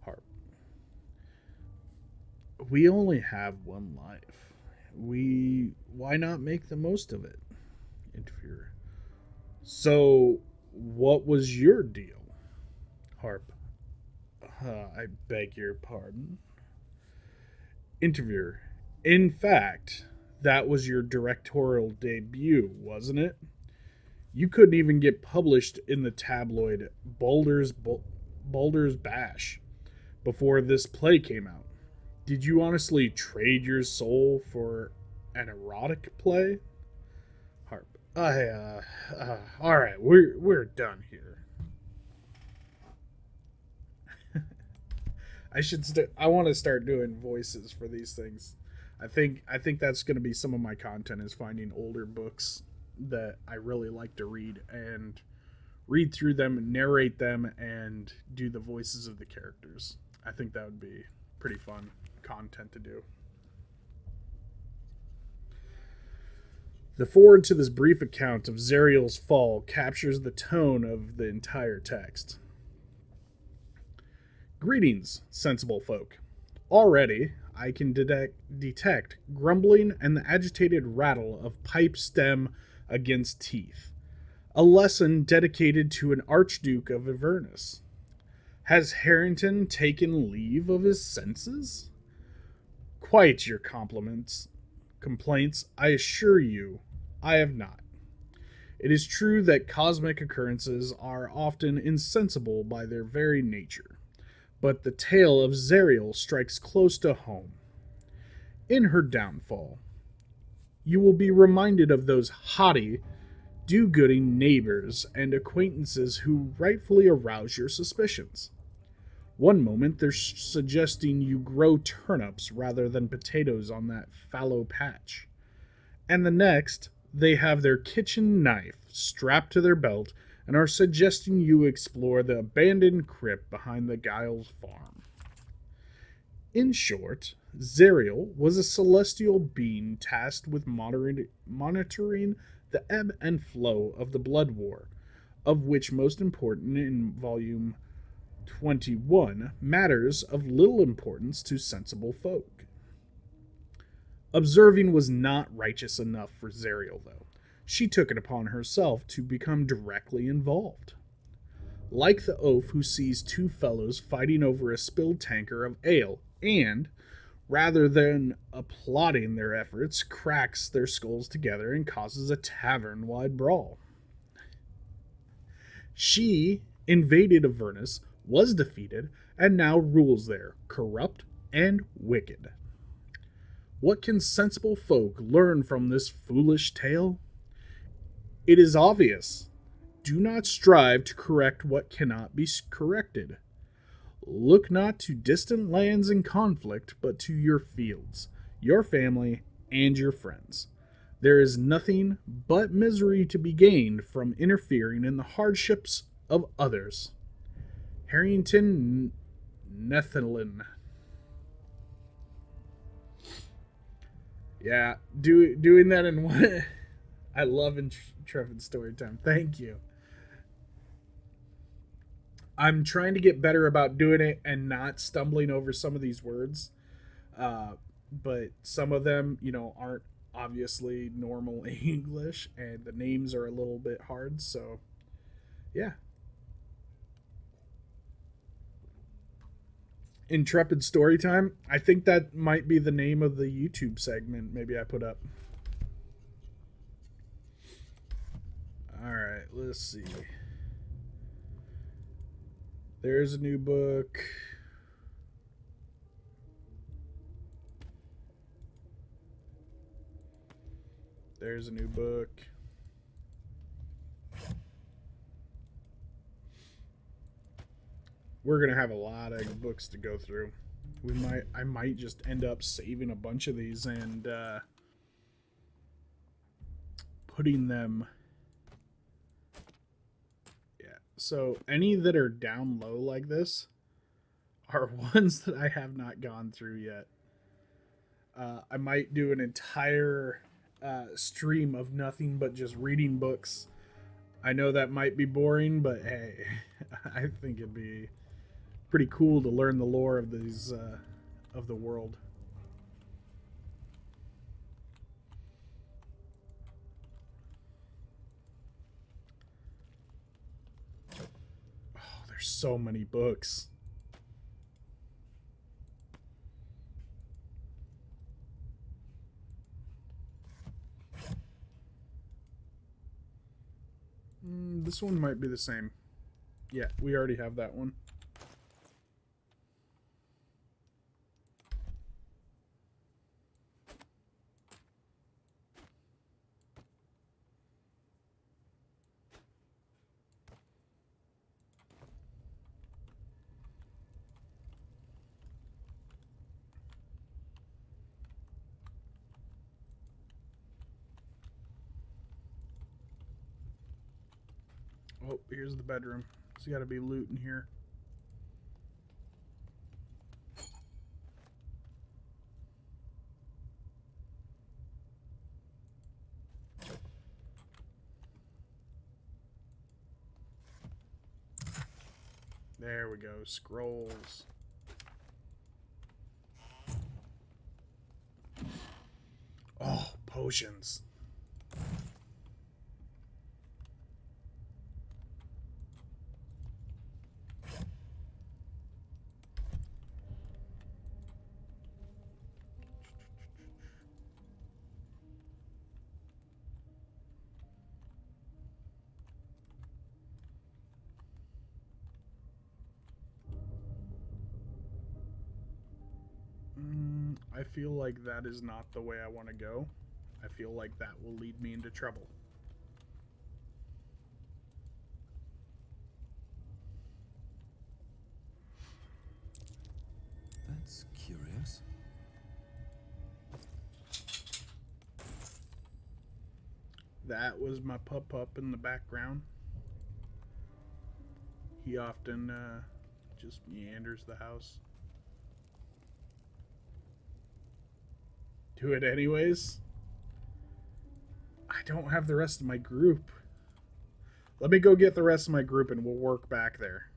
Harp: we only have one life. Why not make the most of it? Interviewer: so what was your deal? Harp: I beg your pardon? Interviewer: in fact, that was your directorial debut, wasn't it? You couldn't even get published in the tabloid Baldur's Bash before this play came out. Did you honestly trade your soul for an erotic play? Harp: all right, we're done here. I want to start doing voices for these things. I think that's going to be some of my content, is finding older books that I really like to read and read through them, narrate them, and do the voices of the characters. I think that would be pretty fun content to do. The foreword to this brief account of Zariel's fall captures the tone of the entire text. Greetings, sensible folk. Already, I can detect grumbling and the agitated rattle of pipe stem against teeth. A lesson dedicated to an Archduke of Avernus. Has Harrington taken leave of his senses? Quite your complaints, I assure you, I have not. It is true that cosmic occurrences are often insensible by their very nature, but the tale of Zerial strikes close to home. In her downfall, you will be reminded of those haughty, do-gooding neighbors and acquaintances who rightfully arouse your suspicions. One moment they're suggesting you grow turnips rather than potatoes on that fallow patch, and the next they have their kitchen knife strapped to their belt and are suggesting you explore the abandoned crypt behind the Giles farm. In short, Zerial was a celestial being tasked with monitoring the ebb and flow of the Blood War, of which most important in Volume 21 matters of little importance to sensible folk. Observing was not righteous enough for Zerial, though. She took it upon herself to become directly involved. Like the oaf who sees two fellows fighting over a spilled tanker of ale and, rather than applauding their efforts, cracks their skulls together and causes a tavern-wide brawl. She invaded Avernus, was defeated, and now rules there, corrupt and wicked. What can sensible folk learn from this foolish tale? It is obvious. Do not strive to correct what cannot be corrected. Look not to distant lands in conflict, but to your fields, your family, and your friends. There is nothing but misery to be gained from interfering in the hardships of others. Harrington Netherland. Yeah, doing that in one. I love Intrepid Storytime. Thank you. I'm trying to get better about doing it and not stumbling over some of these words. But some of them, aren't obviously normal English, and the names are a little bit hard. So, yeah. Intrepid Storytime. I think that might be the name of the YouTube segment maybe I put up. Alright, let's see. There's a new book. There's a new book. We're gonna have a lot of books to go through. I might just end up saving a bunch of these and putting them. Yeah. So any that are down low like this are ones that I have not gone through yet. I might do an entire stream of nothing but just reading books. I know that might be boring, but hey, I think it'd be pretty cool to learn the lore of these of the world. Oh, there's so many books. This one might be the same. Yeah, we already have that one. Oh, here's the bedroom. So you gotta be loot in here. There we go. Scrolls. Oh, potions. feel like that is not the way I want to go. I feel like that will lead me into trouble. That's curious. That was my pup in the background. He often just meanders the house. Do it anyways. I don't have the rest of my group. Let me go get the rest of my group and we'll work back there.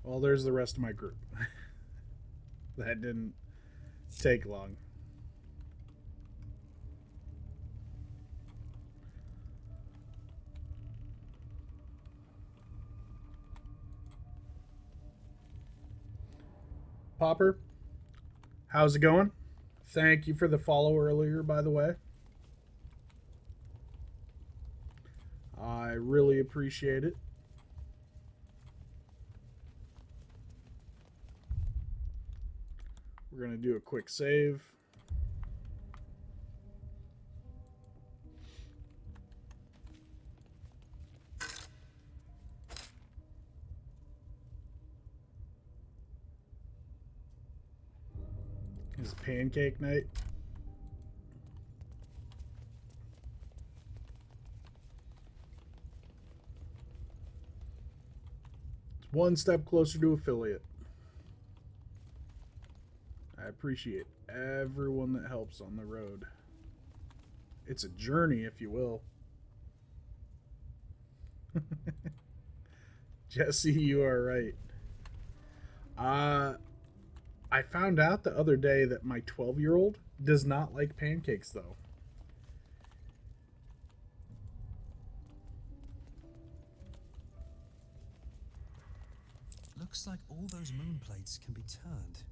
Well, there's the rest of my group. That didn't take long. Popper, how's it going? Thank you for the follow earlier, by the way. I really appreciate it. We're going to do a quick save. It's pancake night. It's one step closer to affiliate. I appreciate everyone that helps on the road. It's a journey, if you will. Jesse, you are right. I found out the other day that my 12-year-old does not like pancakes, though. Looks like all those moon plates can be turned.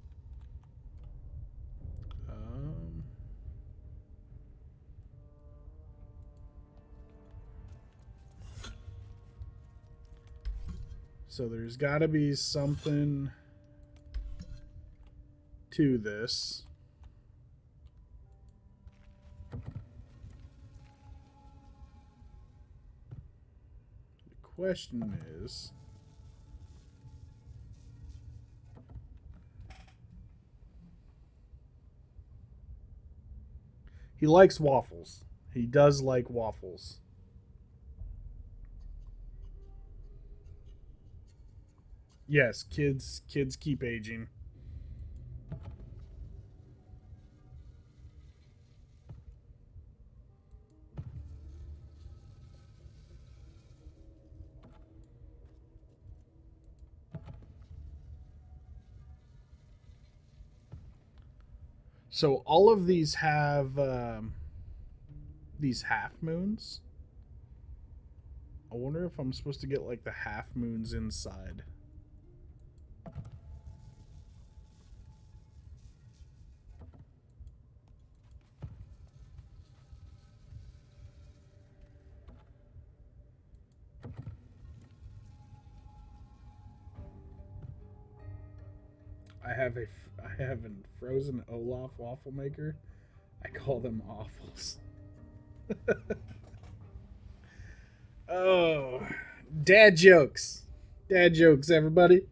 So there's got to be something to this. The question is, he likes waffles. He does like waffles. Yes, kids keep aging. So all of these have these half moons. I wonder if I'm supposed to get like the half moons inside. I have a frozen Olaf waffle maker. I call them awfuls. Oh, dad jokes. Dad jokes, everybody.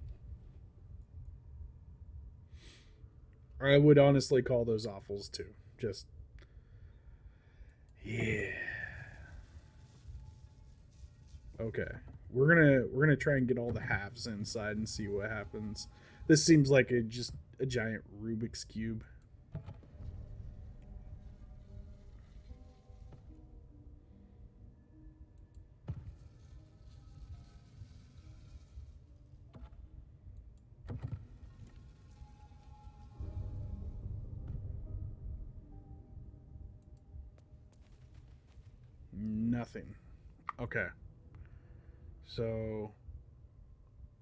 I would honestly call those awfuls too. Just yeah. Okay. We're gonna try and get all the halves inside and see what happens. This seems like just a giant Rubik's Cube. Nothing. Okay. So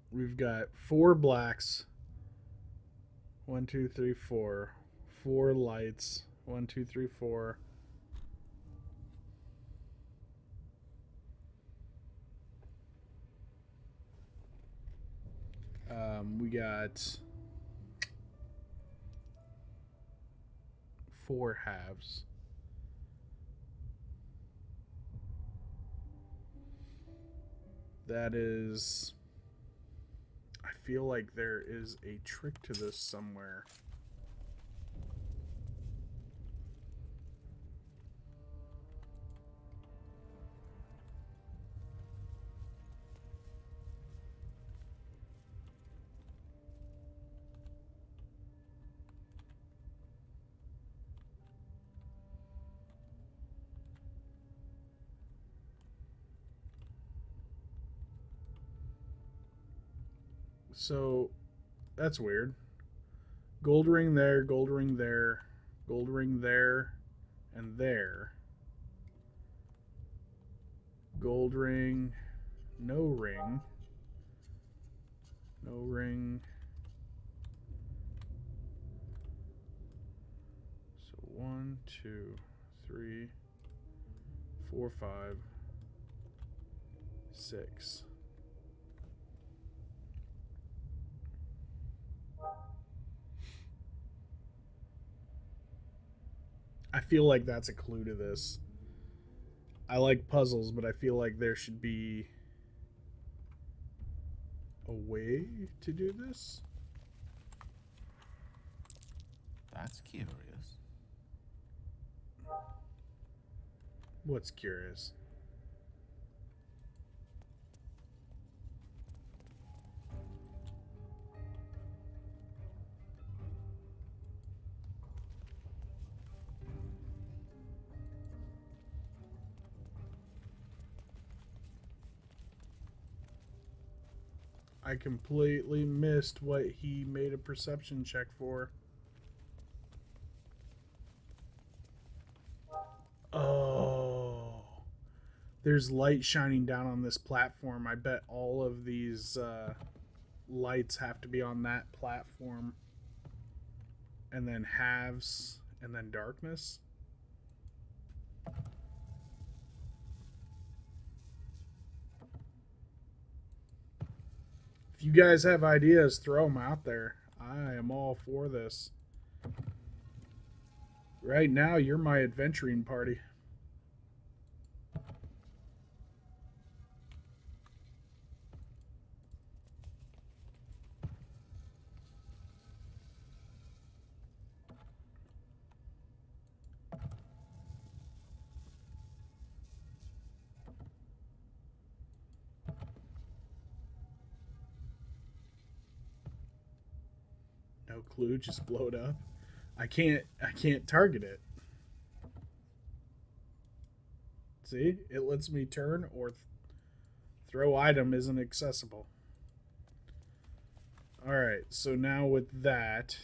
we've got 4 blacks. 1, 2, 3, 4. 4 lights. 1, 2, 3, 4. We got 4 halves. That is... I feel like there is a trick to this somewhere. So, that's weird. Gold ring there, gold ring there, gold ring there, and there. Gold ring, no ring, no ring. So 1, 2, 3, 4, 5, 6. I feel like that's a clue to this. I like puzzles, but I feel like there should be a way to do this. That's curious. What's curious? I completely missed what he made a perception check for. Oh. There's light shining down on this platform. I bet all of these lights have to be on that platform. And then halves, and then darkness. If you guys have ideas, throw them out there. I am all for this. Right now, you're my adventuring party. No clue, just blow it up. I can't target it. See? It lets me turn or throw item isn't accessible. Alright, so now with that...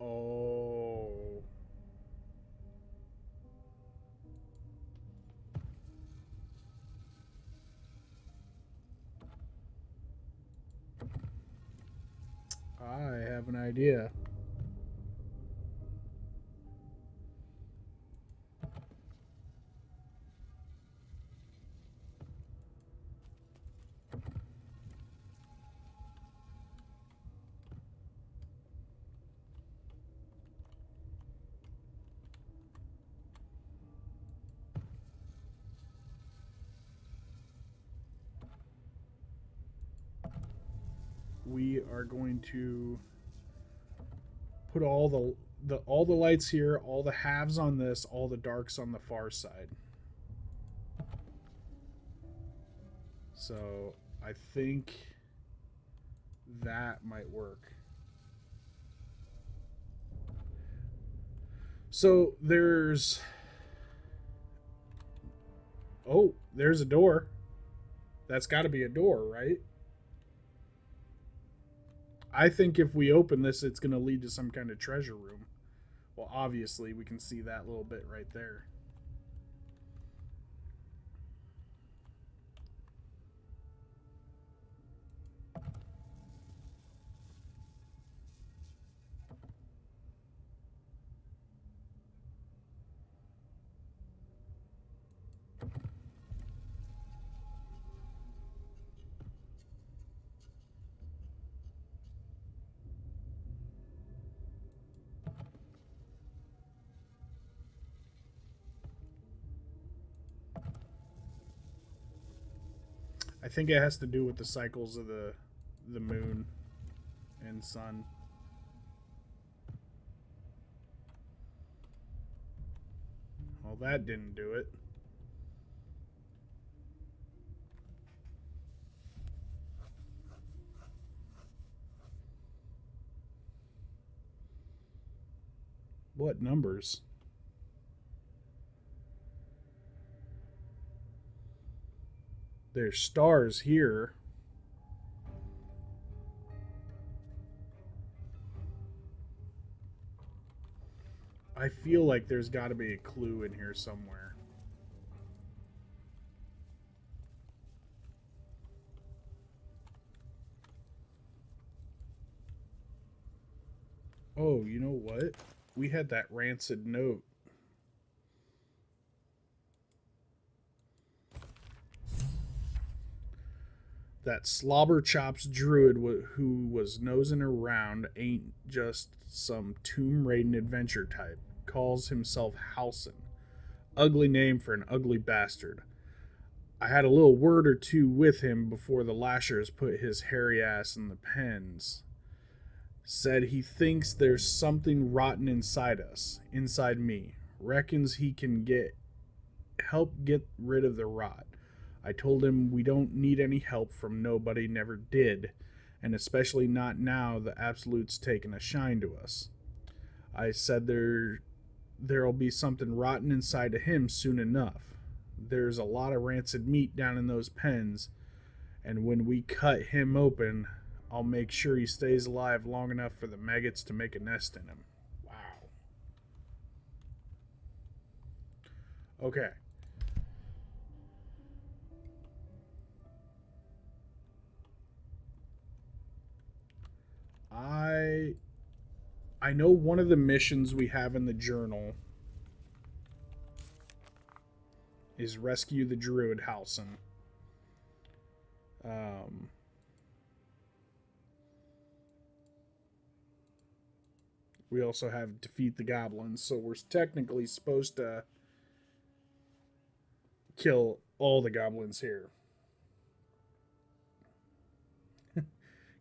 Oh... I have an idea. We are going to put all the lights here, all the halves on this, all the darks on the far side. So I think that might work. So there's... Oh, there's a door. That's got to be a door, right? I think if we open this, it's going to lead to some kind of treasure room. Well, obviously, we can see that little bit right there. I think it has to do with the cycles of the moon and sun. Well, that didn't do it. What numbers? There's stars here. I feel like there's got to be a clue in here somewhere. Oh, you know what? We had that rancid note. That slobber chops druid who was nosing around ain't just some tomb raiding adventure type. Calls himself Halson. Ugly name for an ugly bastard. I had a little word or two with him before the lashers put his hairy ass in the pens. Said he thinks there's something rotten inside us, inside me. Reckons he can help get rid of the rot. I told him we don't need any help from nobody, never did, and especially not now the Absolute's taken a shine to us. I said there'll be something rotten inside of him soon enough. There's a lot of rancid meat down in those pens, and when we cut him open, I'll make sure he stays alive long enough for the maggots to make a nest in him. Wow. Okay. I know one of the missions we have in the journal is rescue the druid Halson. We also have defeat the goblins, so we're technically supposed to kill all the goblins here.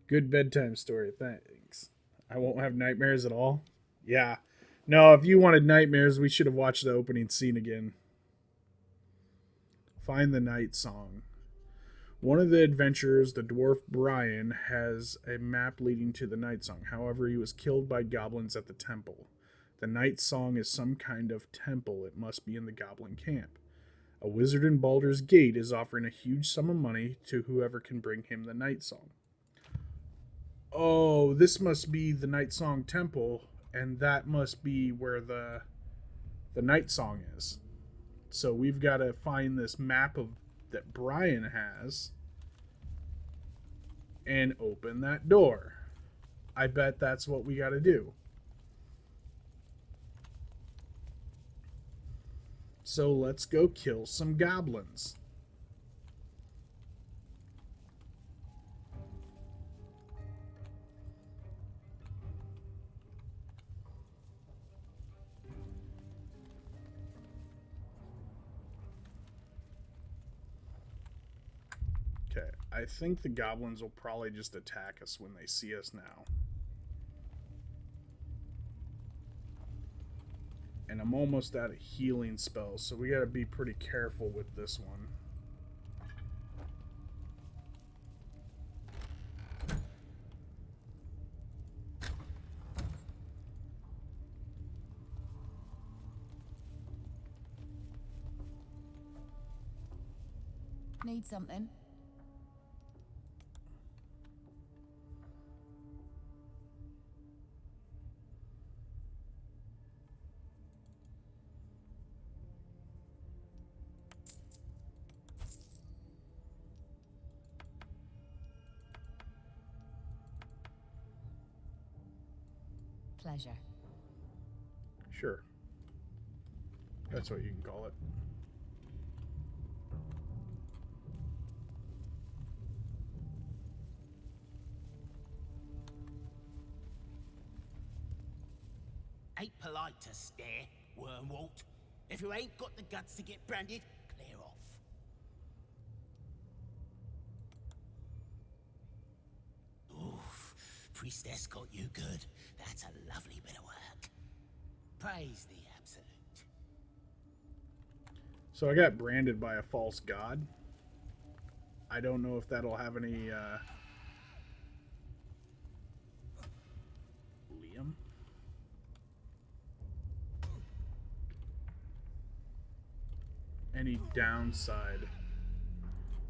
Good bedtime story, thanks. I won't have nightmares at all? Yeah. No, if you wanted nightmares, we should have watched the opening scene again. Find the night song. One of the adventurers, the dwarf Brian, has a map leading to the night song. However, he was killed by goblins at the temple. The night song is some kind of temple. It must be in the goblin camp. A wizard in Baldur's Gate is offering a huge sum of money to whoever can bring him the night song. Oh, this must be the Night Song Temple, and that must be where the night song is. So we've got to find this map that Brian has and open that door. I bet that's what we got to do. So let's go kill some goblins. Okay, I think the goblins will probably just attack us when they see us now. And I'm almost out of healing spells, so we gotta be pretty careful with this one. Need something? Pleasure. Sure. That's what you can call it. Ain't polite to stare, Wormwalt. If you ain't got the guts to get branded, clear off. priestess got you good. That's a lovely bit of work. Praise the absolute. So I got branded by a false god. I don't know if that'll have any Liam. Any downside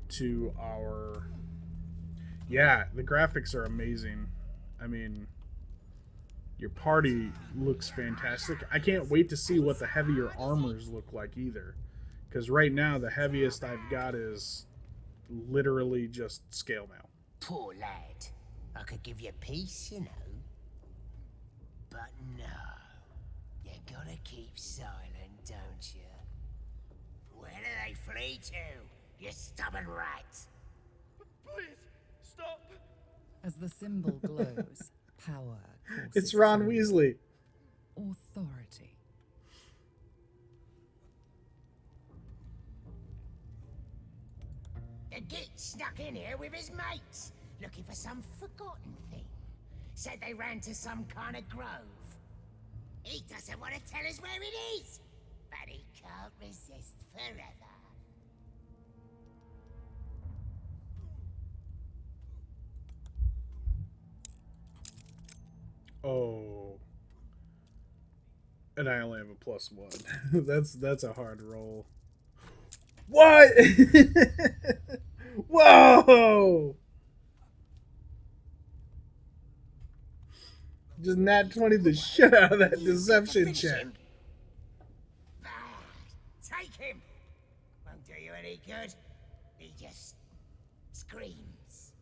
to our... Yeah, the graphics are amazing. I mean, your party looks fantastic. I can't wait to see what the heavier armors look like either. Because right now, the heaviest I've got is literally just scale mail. Poor lad. I could give you peace, you know. But no. You gotta keep silent, don't you? Where do they flee to, you stubborn rat? Please, stop. As the symbol glows, power courses It's Ron through. Weasley. Authority. The git snuck in here with his mates, looking for some forgotten thing. Said they ran to some kind of grove. He doesn't want to tell us where it is, but he can't resist forever. Oh. And I only have a +1. That's a hard roll. What? Whoa! Just nat 20 the shit out of that deception check. Bad. Take him. Won't do you any good. He just screams.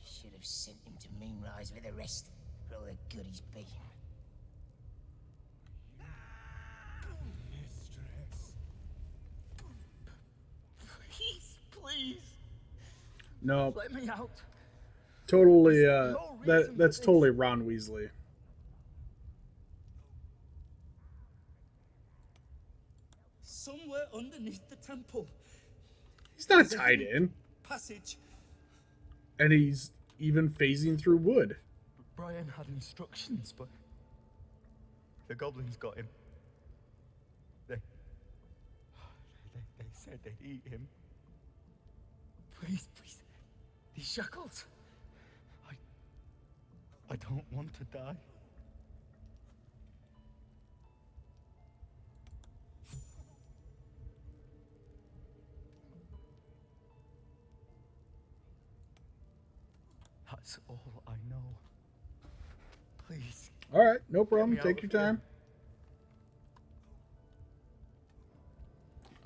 Should have sent him to Moonrise with the rest for all the good he's been. Please, No, let me out. totally. No reason That's for totally Ron Weasley. Somewhere underneath the temple. He's not tied in, Passage. and he's even phasing through wood. Brian had instructions, but the goblins got him. They said they'd eat him. Please, these shackles. I don't want to die. That's all I know. Please. All right, no problem. me Take out your of here. time.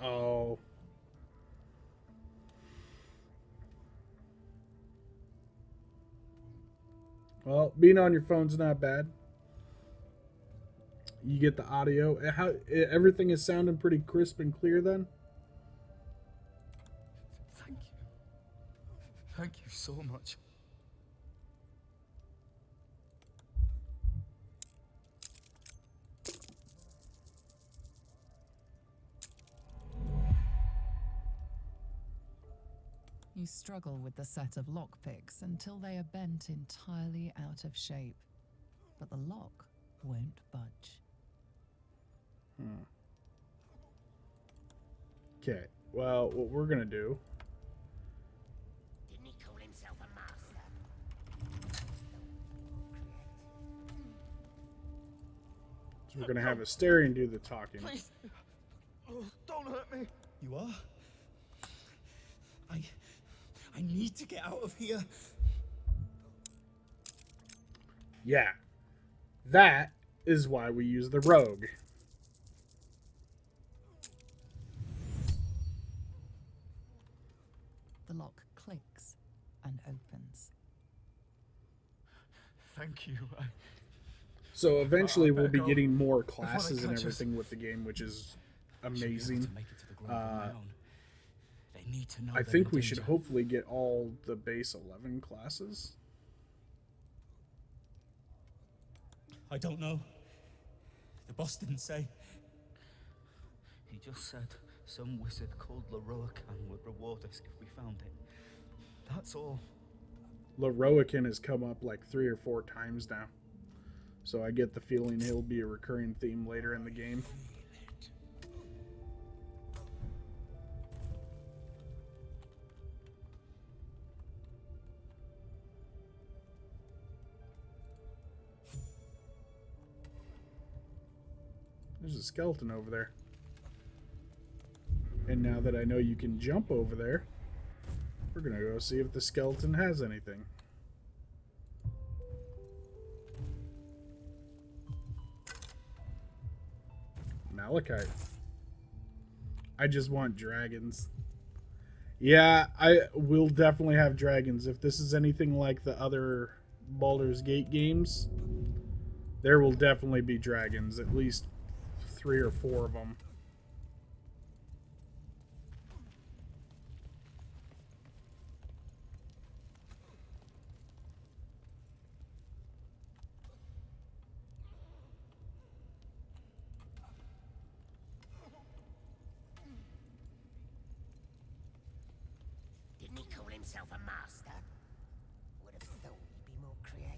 Oh. Well, being on your phone's not bad. You get the audio. Everything is sounding pretty crisp and clear then? Thank you. Thank you so much. You struggle with the set of lockpicks until they are bent entirely out of shape. But the lock won't budge. Okay. Well, what we're going to do... Didn't he call himself a master? is we're going to have Asterion do the talking. Please. Oh, don't hurt me. You are? I need to get out of here. Yeah. That is why we use the rogue. The lock clicks and opens. Thank you. So eventually we'll be go getting more before they classes and catch us. everything with the game, which is Should be able amazing. to make it to the grove on my own. They need to know I they're think in we should danger. hopefully get all the base 11 classes. I don't know. The boss didn't say. He just said some wizard called Larian would reward us if we found it. That's all. Leroican has come up like 3 or 4 times now. So I get the feeling he'll be a recurring theme later in the game. There's a skeleton over there. And now that I know you can jump over there, we're gonna go see if the skeleton has anything. Malachite. I just want dragons. Yeah, I will definitely have dragons. If this is anything like the other Baldur's Gate games, there will definitely be dragons. At least 3 or 4 of them. Didn't he call himself a master? Would have thought he'd be more creative.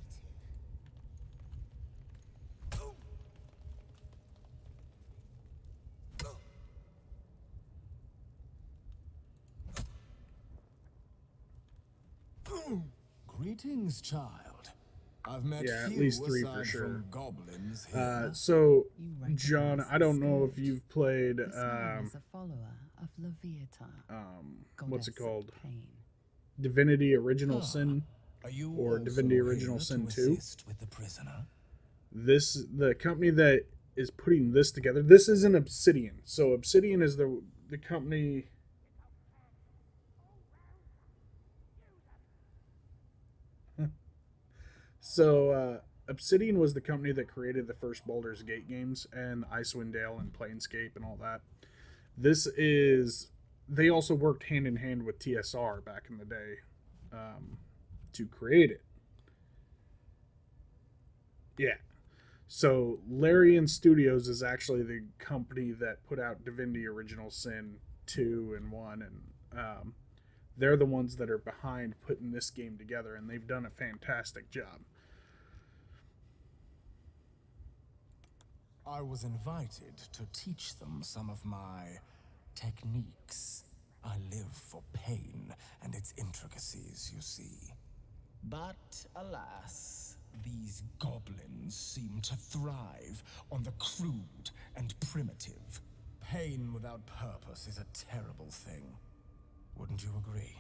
Greetings, child. I've met Yeah, at few least 3 for aside sure. from goblins here. So, You John, recognize I don't the know if scourge. you've played, This man is a follower of Leviathan, what's it goddess of called? pain. Divinity Original Sin, Are you or also Divinity Original here Sin to 2. assist with the prisoner? The company that is putting this together, this isn't Obsidian. So Obsidian is the company. So Obsidian was the company that created the first Baldur's Gate games and Icewind Dale and Planescape and all that. They also worked hand in hand with TSR back in the day to create it. Yeah. So Larian Studios is actually the company that put out Divinity Original Sin 2 and 1, and they're the ones that are behind putting this game together, and they've done a fantastic job. I was invited to teach them some of my techniques. I live for pain and its intricacies, you see. But alas, these goblins seem to thrive on the crude and primitive. Pain without purpose is a terrible thing. Wouldn't you agree?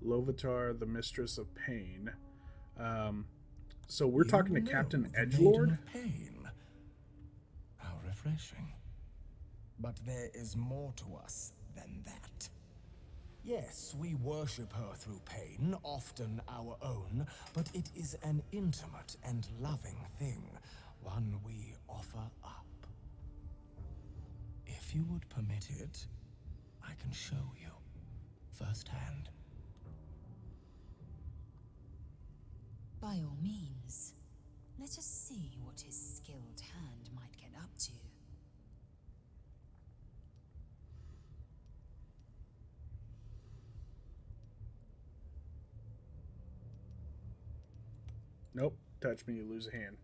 Lovitar, the Mistress of Pain. So we're You talking to know Captain the Maiden Edgelord? of Pain. How refreshing. But there is more to us than that. Yes, we worship her through pain, often our own, but it is an intimate and loving thing, one we offer up. If you would permit it, I can show you firsthand. By all means, let us see what his skilled hand might get up to. Nope. Touch me, you lose a hand.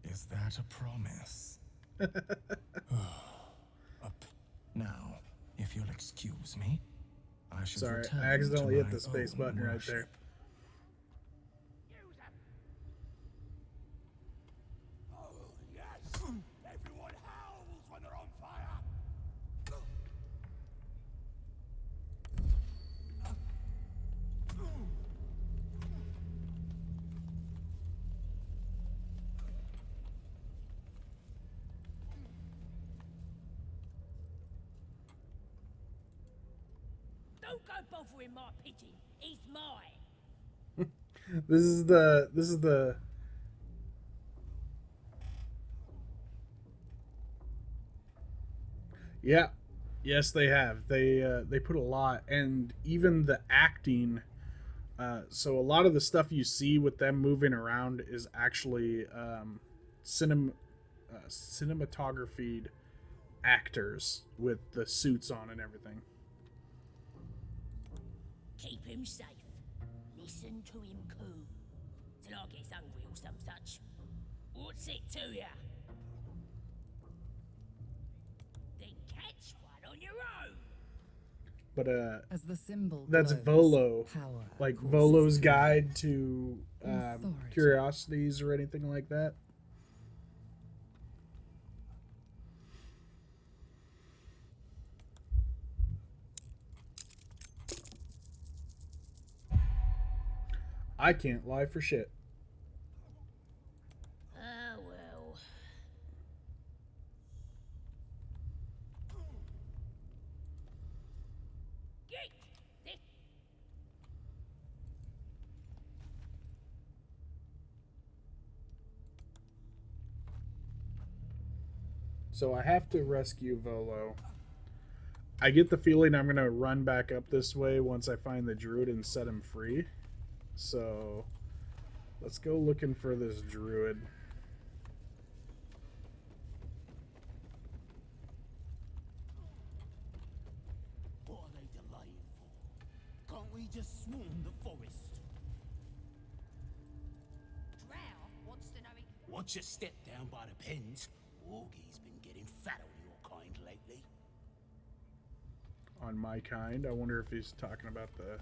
Is that a promise? Now, if you'll excuse me, I should Sorry, return I accidentally to hit my the space own button right worship. there. Oh, yes! Everyone howls when they're on fire! Don't go bothering my pigeon. He's mine. This is the Yeah. Yes, they have. They put a lot, and even the acting So a lot of the stuff you see with them moving around is actually cinematographied actors with the suits on and everything. Keep him safe. Listen to him coo. Till I gets hungry or some such. What's it to ya? Then catch one on your own. But As the symbol that's glows, Volo, power like courses Volo's through guide to Authority. curiosities or anything like that. I can't lie for shit. Ah, well. Yeet! This So I have to rescue Volo. I get the feeling I'm going to run back up this way once I find the druid and set him free. So let's go looking for this druid. What are they delaying for? Can't we just swarm the forest? Drow wants to know he can Watch your step down by the pens. Wargie's been getting fat on your kind lately. On my kind. I wonder if he's talking about the...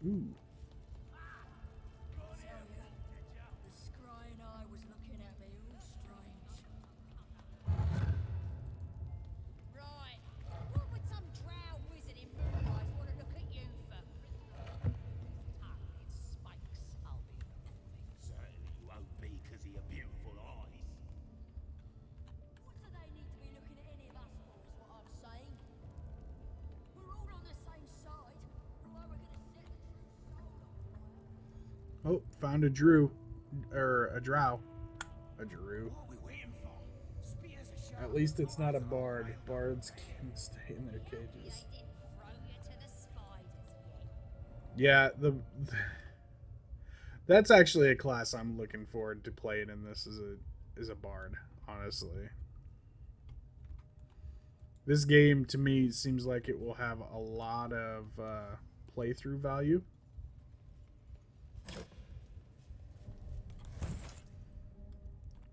Ooh. The scrying eye was looking at me all strange. Right. What would some drow wizard in moonrise want to look at you for? It spikes, I'll be the Certainly you won't be because of your beautiful eyes. What do they need to be looking at any of us for, is what I'm saying? We're all on the same side. Why we're gonna set the true soul on? Oh, found a drow. Or a drow. A drow. What are we waiting for? Spears are sharp. At least it's not a bard. Bards can stay in their cages. They didn't throw you to the spiders yet. Yeah, that's actually a class I'm looking forward to playing in this is a bard, honestly. This game to me seems like it will have a lot of playthrough value.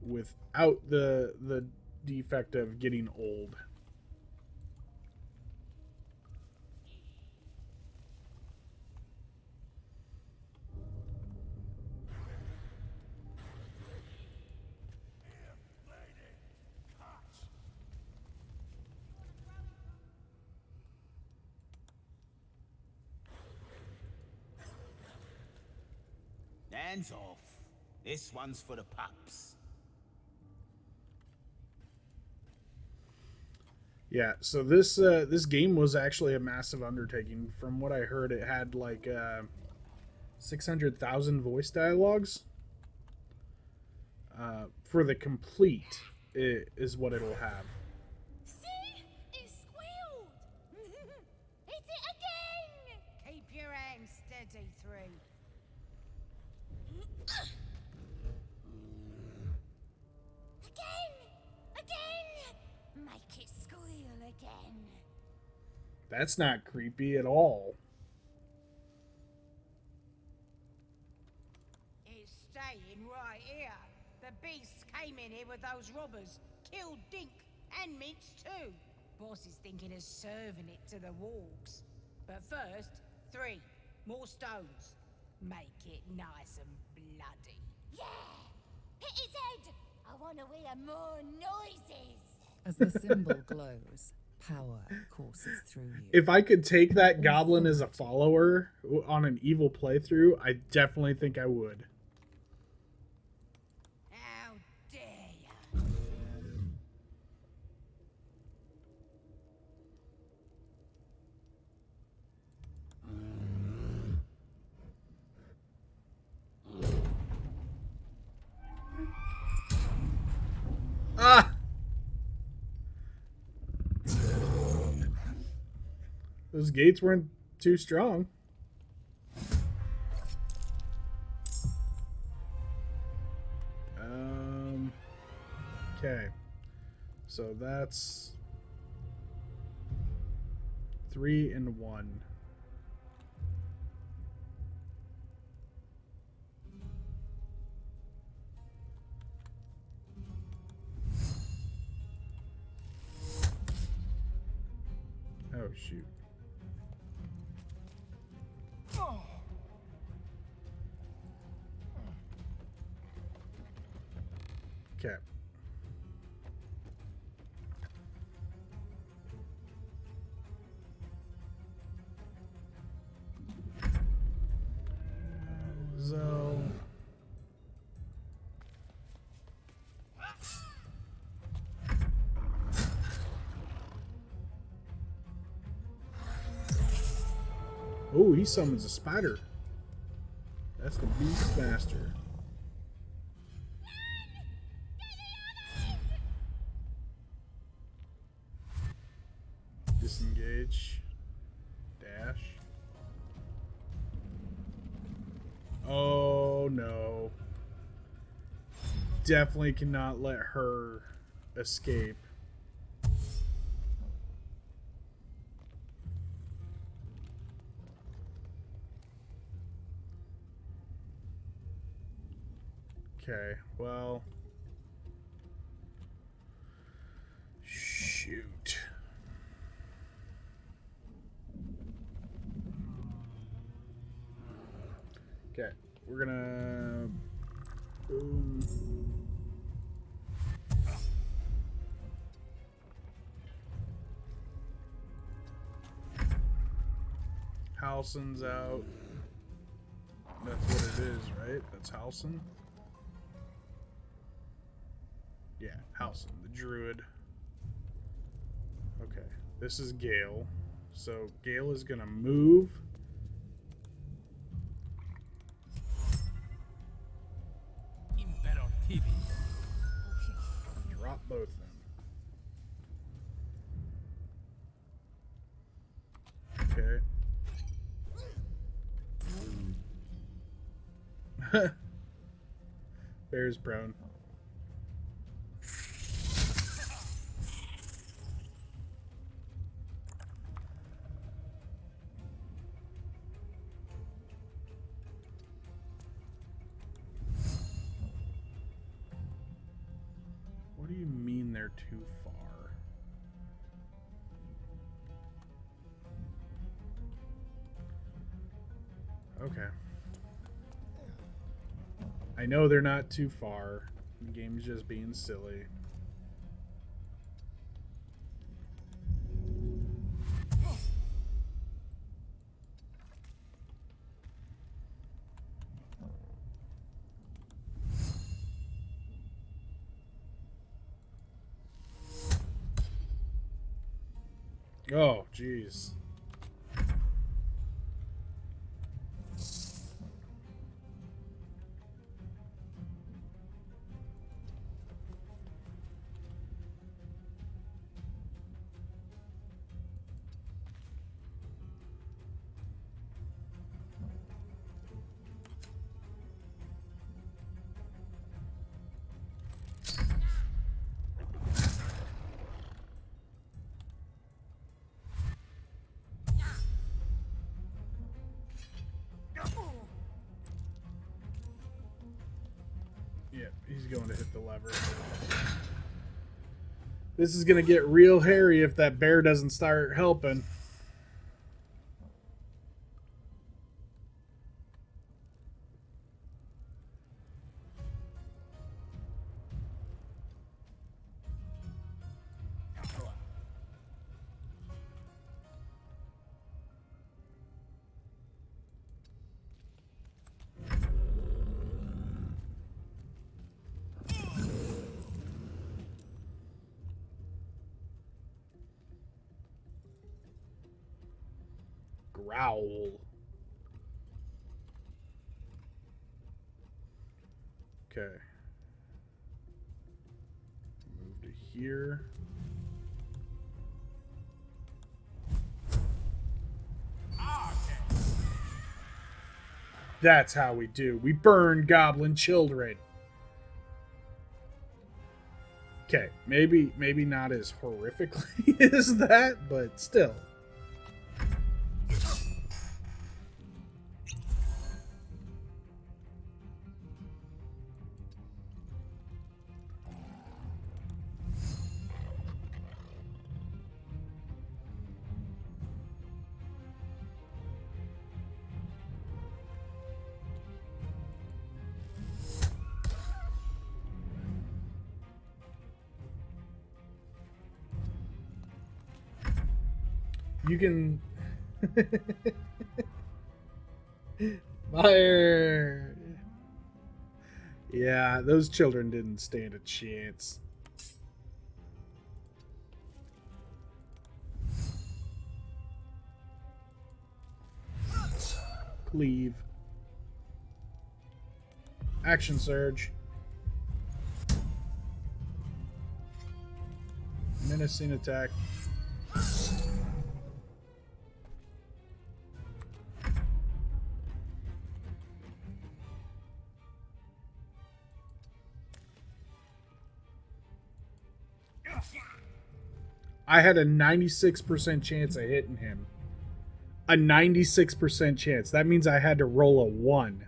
Without the defect of getting old. Hands off. This one's for the pups. Yeah, so this game was actually a massive undertaking. From what I heard, it had like 600,000 voice dialogues. For the complete, is what it'll have. See? It squealed! Hit it again! Keep your hands steady, Three. Again! Make it squeal again. That's not creepy at all. It's staying right here. The beasts came in here with those robbers, killed Dink and Minx too. Boss is thinking of serving it to the wargs. But first, 3 more stones. Make it nice and bloody. Yeah! Hit his head! I want to hear more noises! As the symbol glows, power courses through you. If I could take that goblin as a follower on an evil playthrough, I definitely think I would. How dare ya? Ah! Those gates weren't too strong. Okay. So that's 3 and 1. Oh, shoot. Okay. So... Oh, he summons a spider. That's the Beast Master. Disengage. Dash. Oh no. Definitely cannot let her escape. Okay, well. Shoot. Okay, we're gonna. Boom. Halsin's out. That's what it is, right? That's Halsin. Yeah, Halsin, the druid. Okay, this is Gale. So Gale is gonna move. Drop both of them. Okay. Bear's prone. What do you mean they're too far? Okay. I know they're not too far. The game's just being silly. Oh, jeez. Yep, he's going to hit the lever. This is going to get real hairy if that bear doesn't start helping. Growl. Okay. Move to here. That's how we do. We burn goblin children. Okay, maybe not as horrifically as that, but still. You can fire. Yeah, those children didn't stand a chance. Cleave. Action surge. Menacing attack. I had a 96% chance of hitting him. A 96% chance. That means I had to roll a 1.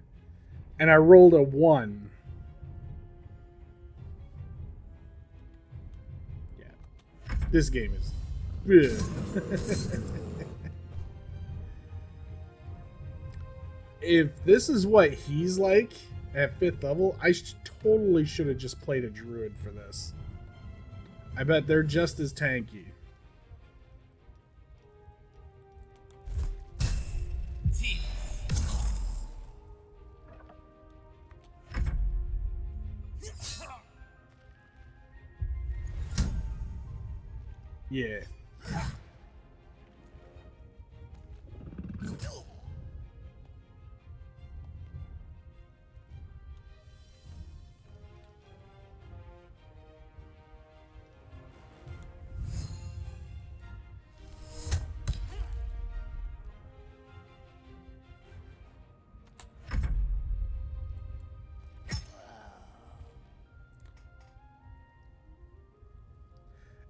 And I rolled a 1. Yeah. This game is... If this is what he's like at 5th level, I totally should have just played a druid for this. I bet they're just as tanky. Yeah.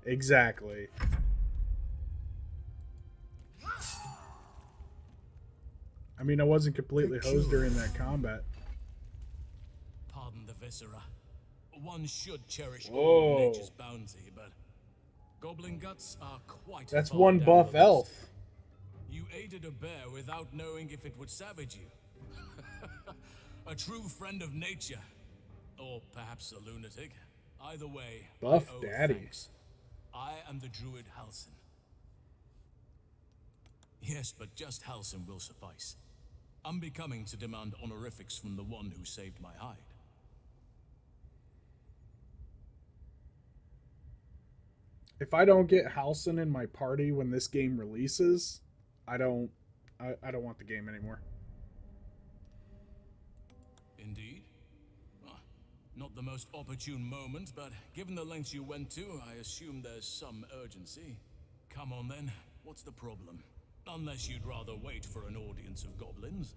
Exactly. I mean, I wasn't completely hosed during that combat. Pardon the viscera. One should cherish Whoa. all nature's bounty, but goblin guts are quite That's far one down buff the list. elf. You aided a bear without knowing if it would savage you. A true friend of nature. Or perhaps a lunatic. Either way, Buff I owe daddy. thanks. I am the druid Halsin. Yes, but just Halsin will suffice. Unbecoming to demand honorifics from the one who saved my hide. If I don't get Halsin in my party when this game releases, I don't want the game anymore. Indeed. Not the most opportune moment, but given the lengths you went to, I assume there's some urgency. Come on then, what's the problem? Unless you'd rather wait for an audience of goblins.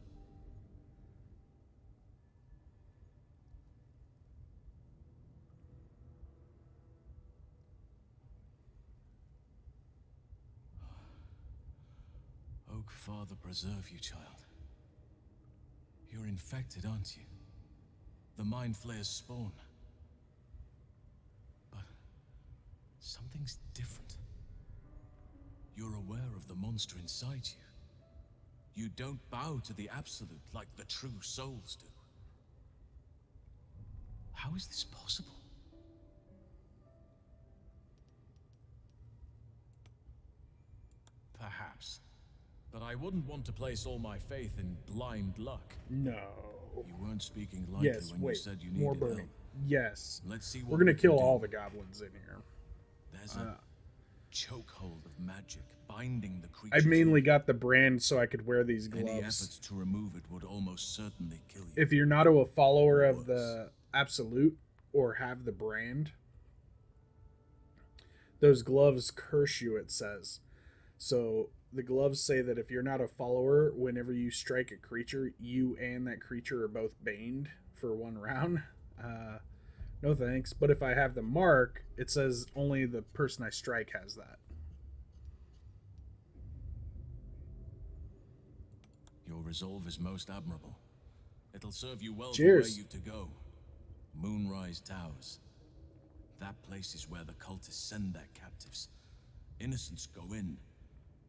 Oak Father preserve you, child. You're infected, aren't you? The Mind Flayer's spawn. But something's different. You're aware of the monster inside you. You don't bow to the Absolute like the true souls do. How is this possible? Perhaps. But I wouldn't want to place all my faith in blind luck. No. You weren't speaking lightly Yes, when you wait. said you More needed burning. help. Yes. Let's see what We're going to we can kill do. all the goblins in here. There's a chokehold of magic binding the creature. I mainly got the brand so I could wear these Any gloves. efforts to remove it would almost certainly kill you. If you're not a follower of the Absolute or have the brand, those gloves curse you, it says. So the gloves say that if you're not a follower, whenever you strike a creature, you and that creature are both baned for 1 round. No thanks. But if I have the mark, it says only the person I strike has that. Your resolve is most admirable. It'll serve you well Cheers. for where you've to go. Moonrise Towers. That place is where the cultists send their captives. Innocents go in.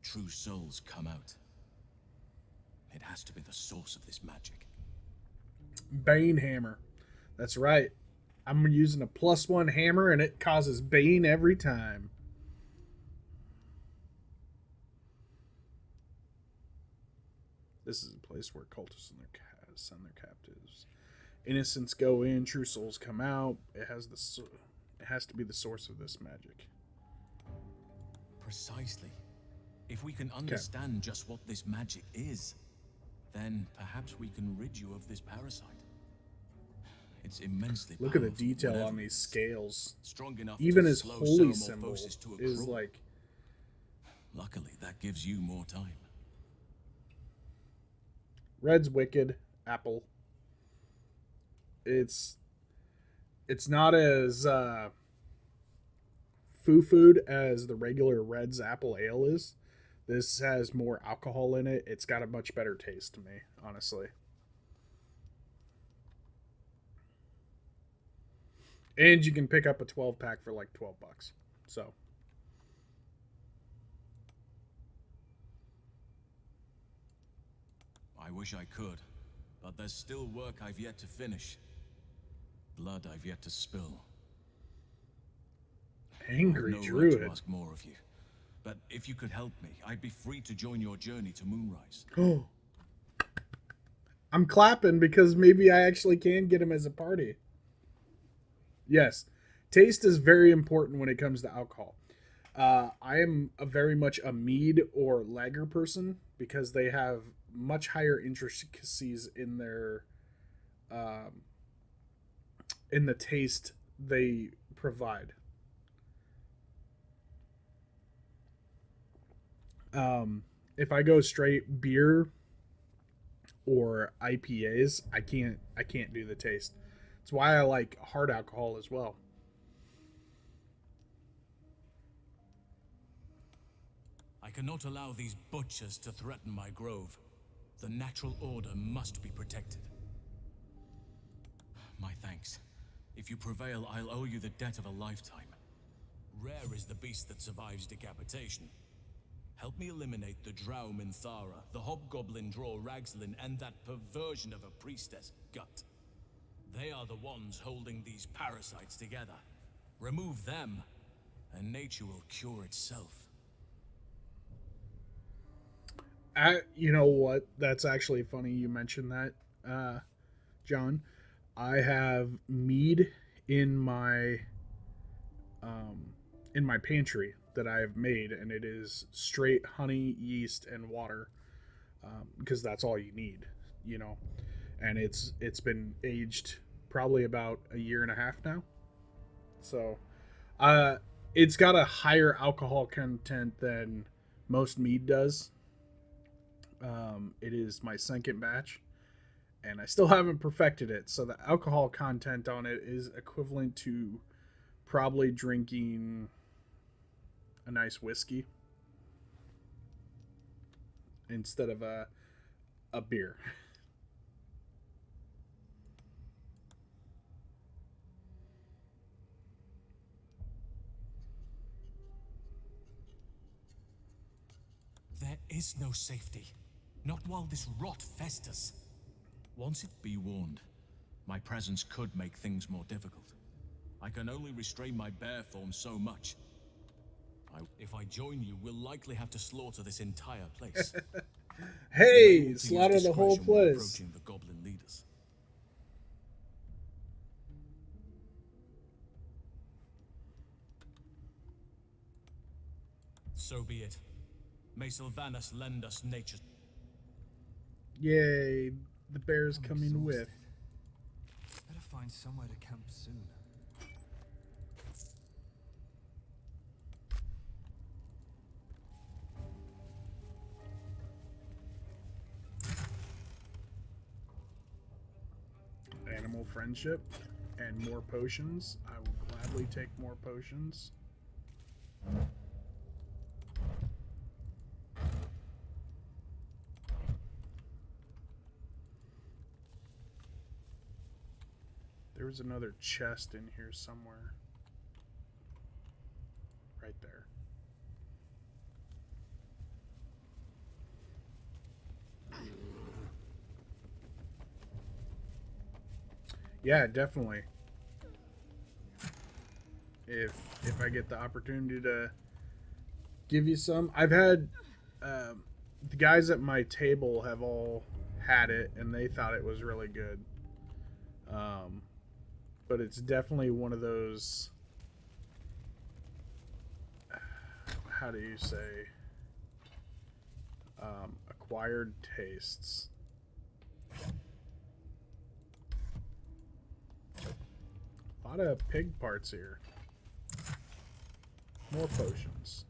True souls come out. It has to be the source of this magic. Bane hammer. That's right. I'm using a +1 hammer and it causes Bane every time. This is a place where cultists send their captives. Innocents go in, true souls come out. It has to be the source of this magic. Precisely. If we can understand just what this magic is, then perhaps we can rid you of this parasite. It's immensely Look at the powerful, detail whatever on it these is. scales. Strong enough Even to his slow holy symbol xenomorphosis to a is crawl. like... Luckily, that gives you more time. Red's wicked. Apple. It's not as food as the regular Red's apple ale is. This has more alcohol in it. It's got a much better taste to me, honestly. And you can pick up a 12-pack for like $12. So I wish I could, but there's still work I've yet to finish. Blood I've yet to spill. Angry I've no Druid. right to ask more of you, but if you could help me, I'd be free to join your journey to Moonrise. I'm clapping because maybe I actually can get him as a party. Yes, taste is very important when it comes to alcohol. I am very much a mead or lager person because they have much higher intricacies in their in the taste they provide. If I go straight beer or IPAs, I can't do the taste. It's why I like hard alcohol as well. I cannot allow these butchers to threaten my grove. The natural order must be protected. My thanks. If you prevail, I'll owe you the debt of a lifetime. Rare is the beast that survives decapitation. Help me eliminate the Drow Minthara, the Hobgoblin Draw Ragslin, and that perversion of a priestess, Gut. They are the ones holding these parasites together. Remove them, and nature will cure itself. You know what? That's actually funny you mentioned that, John. I have mead in my pantry that I have made, and it is straight honey, yeast, and water, because that's all you need, you know. And it's been aged probably about a year and a half now. So, it's got a higher alcohol content than most mead does. It is my second batch, and I still haven't perfected it. So the alcohol content on it is equivalent to probably drinking a nice whiskey instead of a beer. There is no safety. Not while this rot festers. Once it be warned, my presence could make things more difficult. I can only restrain my bear form so much. If I join you, we'll likely have to slaughter this entire place. Hey, slaughter the whole Discretion when place. approaching the goblin leaders. So be it. May Sylvanas lend us nature's... Yay, the bear's coming with. Better find somewhere to camp soon. animal friendship and more potions, I will gladly take more potions. There was another chest in here somewhere. Right there. Yeah, definitely. If I get the opportunity to give you some, I've had the guys at my table have all had it and they thought it was really good. But it's definitely one of those, how do you say, acquired tastes. A lot of pig parts here. More potions.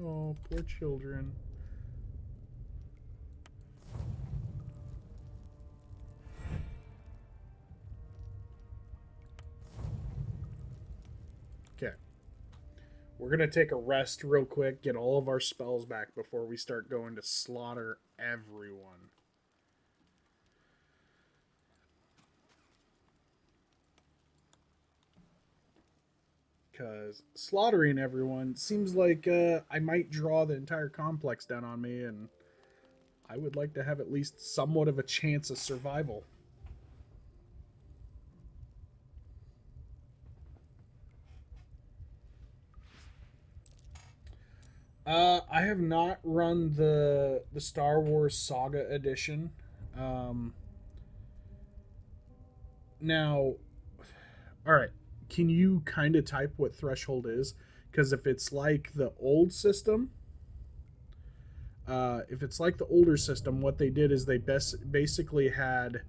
Oh, poor children. Okay. We're going to take a rest real quick, get all of our spells back before we start going to slaughter everyone. Because slaughtering everyone seems like I might draw the entire complex down on me, and I would like to have at least somewhat of a chance of survival. I have not run the Star Wars Saga edition. Now, all right. Can you kind of type what threshold is? Because if it's like the old system, if it's like the older system, what they did is they basically had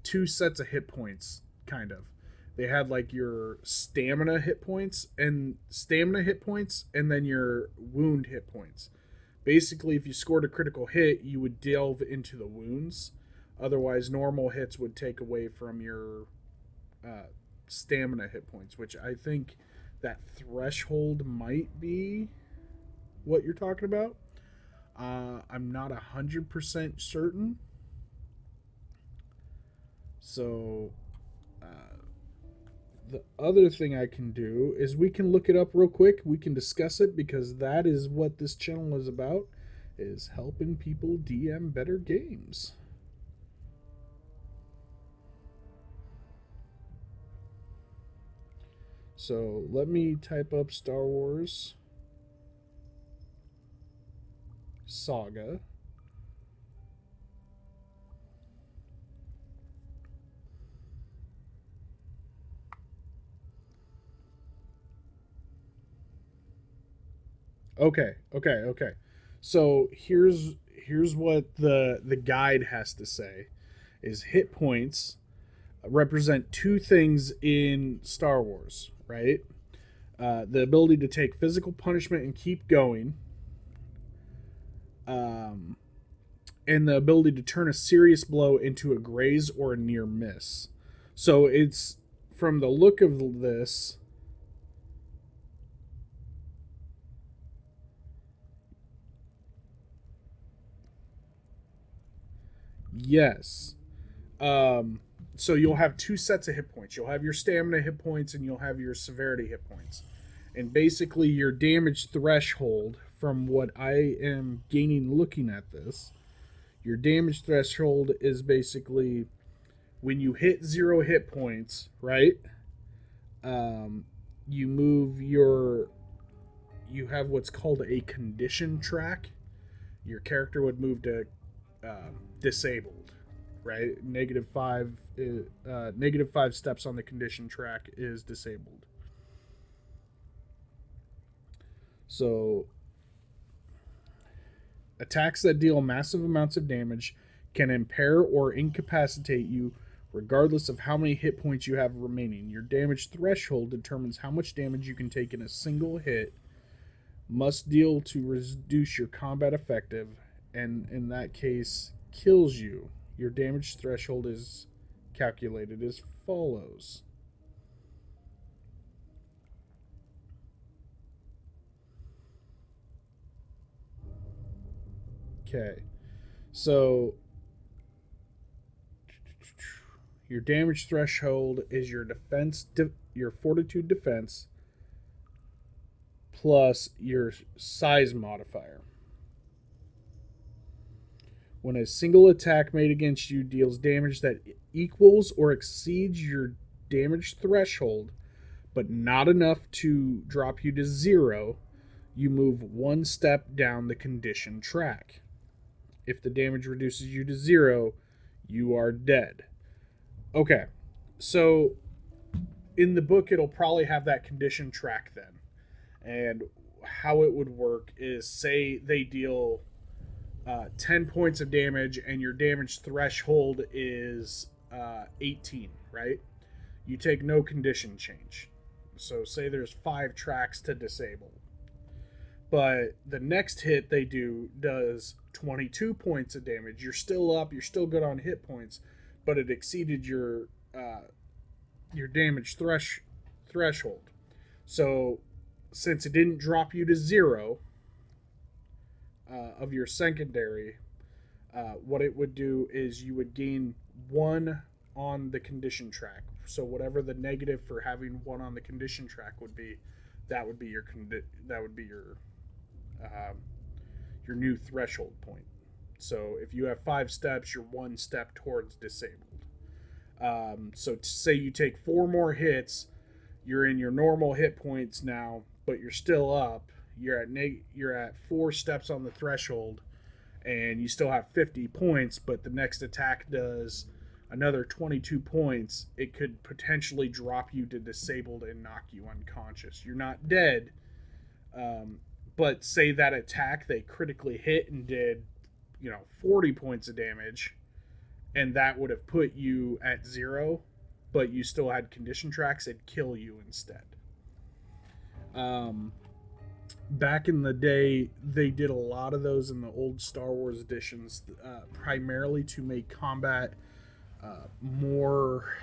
two sets of hit points, kind of. They had like your stamina hit points and then your wound hit points. Basically, if you scored a critical hit, you would delve into the wounds. Otherwise, normal hits would take away from your stamina hit points, which I think that threshold might be what you're talking about. I'm not 100% certain. So, the other thing I can do is we can look it up real quick. We can discuss it because that is what this channel is about, is helping people DM better games. So let me type up Star Wars Saga. Okay. So here's what the guide has to say is hit points represent two things in Star Wars, right? The ability to take physical punishment and keep going, and the ability to turn a serious blow into a graze or a near miss. So it's, from the look of this, yes. So you'll have two sets of hit points. You'll have your stamina hit points and you'll have your severity hit points. And basically your damage threshold, from what I am gaining looking at this, your damage threshold is basically when you hit 0 hit points, right? You have what's called a condition track. Your character would move to disabled, right? -5 steps on the condition track is disabled. So Attacks that deal massive amounts of damage can impair or incapacitate you regardless of how many hit points you have remaining. Your damage threshold determines how much damage you can take in a single hit. Must deal to reduce your combat effective, and in that case, kills you. Your damage threshold is calculated as follows. Okay, so your damage threshold is your defense, your fortitude defense, plus your size modifier. When a single attack made against you deals damage that equals or exceeds your damage threshold, but not enough to drop you to 0, you move one step down the condition track. If the damage reduces you to 0, you are dead. Okay, so in the book, it'll probably have that condition track then. And how it would work is, say they deal 10 points of damage and your damage threshold is 18, right? You take no condition change. So say there's 5 tracks to disable. But the next hit they do does 22 points of damage. You're still up, you're still good on hit points, but it exceeded your damage threshold. So since it didn't drop you to 0 of your secondary, what it would do is you would gain 1 on the condition track. So whatever the negative for having 1 on the condition track would be, that would be your your new threshold point. So if you have 5 steps, you're 1 step towards disabled. So say you take 4 more hits, you're in your normal hit points now, but you're still up. You're at 4 steps on the threshold, and you still have 50 points. But the next attack does another 22 points. It could potentially drop you to disabled and knock you unconscious. You're not dead, but say that attack they critically hit and did, 40 points of damage, and that would have put you at 0, but you still had condition tracks. It'd kill you instead. Back in the day, they did a lot of those in the old Star Wars editions, primarily to make combat more,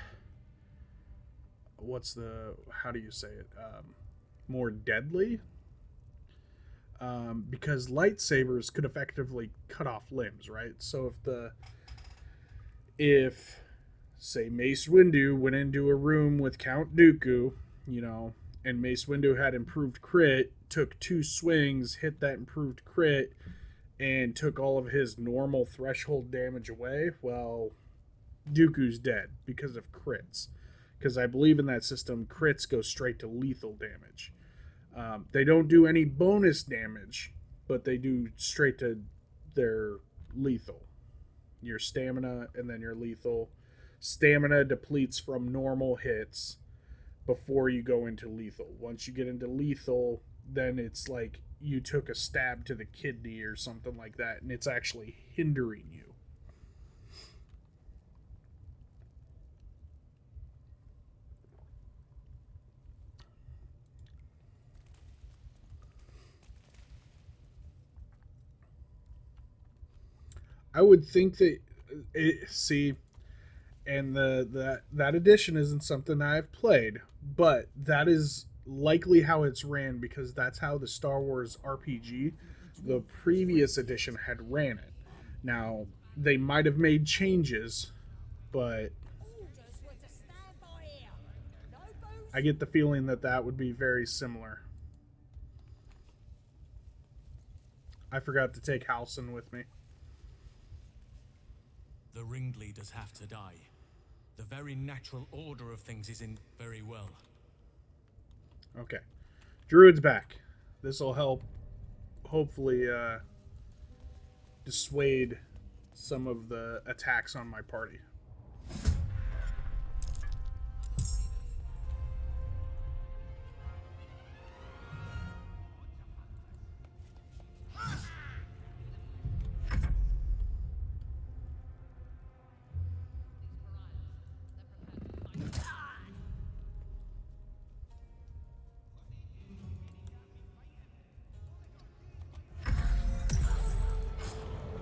how do you say it, more deadly, because lightsabers could effectively cut off limbs, right? So if say Mace Windu went into a room with Count Dooku, and Mace Windu had improved crit, took 2 swings, hit that improved crit, and took all of his normal threshold damage away, well, Dooku's dead because of crits. Because I believe in that system, crits go straight to lethal damage. They don't do any bonus damage, but they do straight to their lethal. Your stamina and then your lethal. Stamina depletes from normal hits before you go into lethal. Once you get into lethal, then it's like you took a stab to the kidney or something like that, and it's actually hindering you. I would think that and that edition isn't something I've played, but that is likely how it's ran, because that's how the Star Wars RPG, the previous edition, had ran it. Now, they might have made changes, but I get the feeling that would be very similar. I forgot to take Halson with me. The ringleaders have to die. The very natural order of things isn't very well. Okay. Druid's back. This will help, hopefully, dissuade some of the attacks on my party.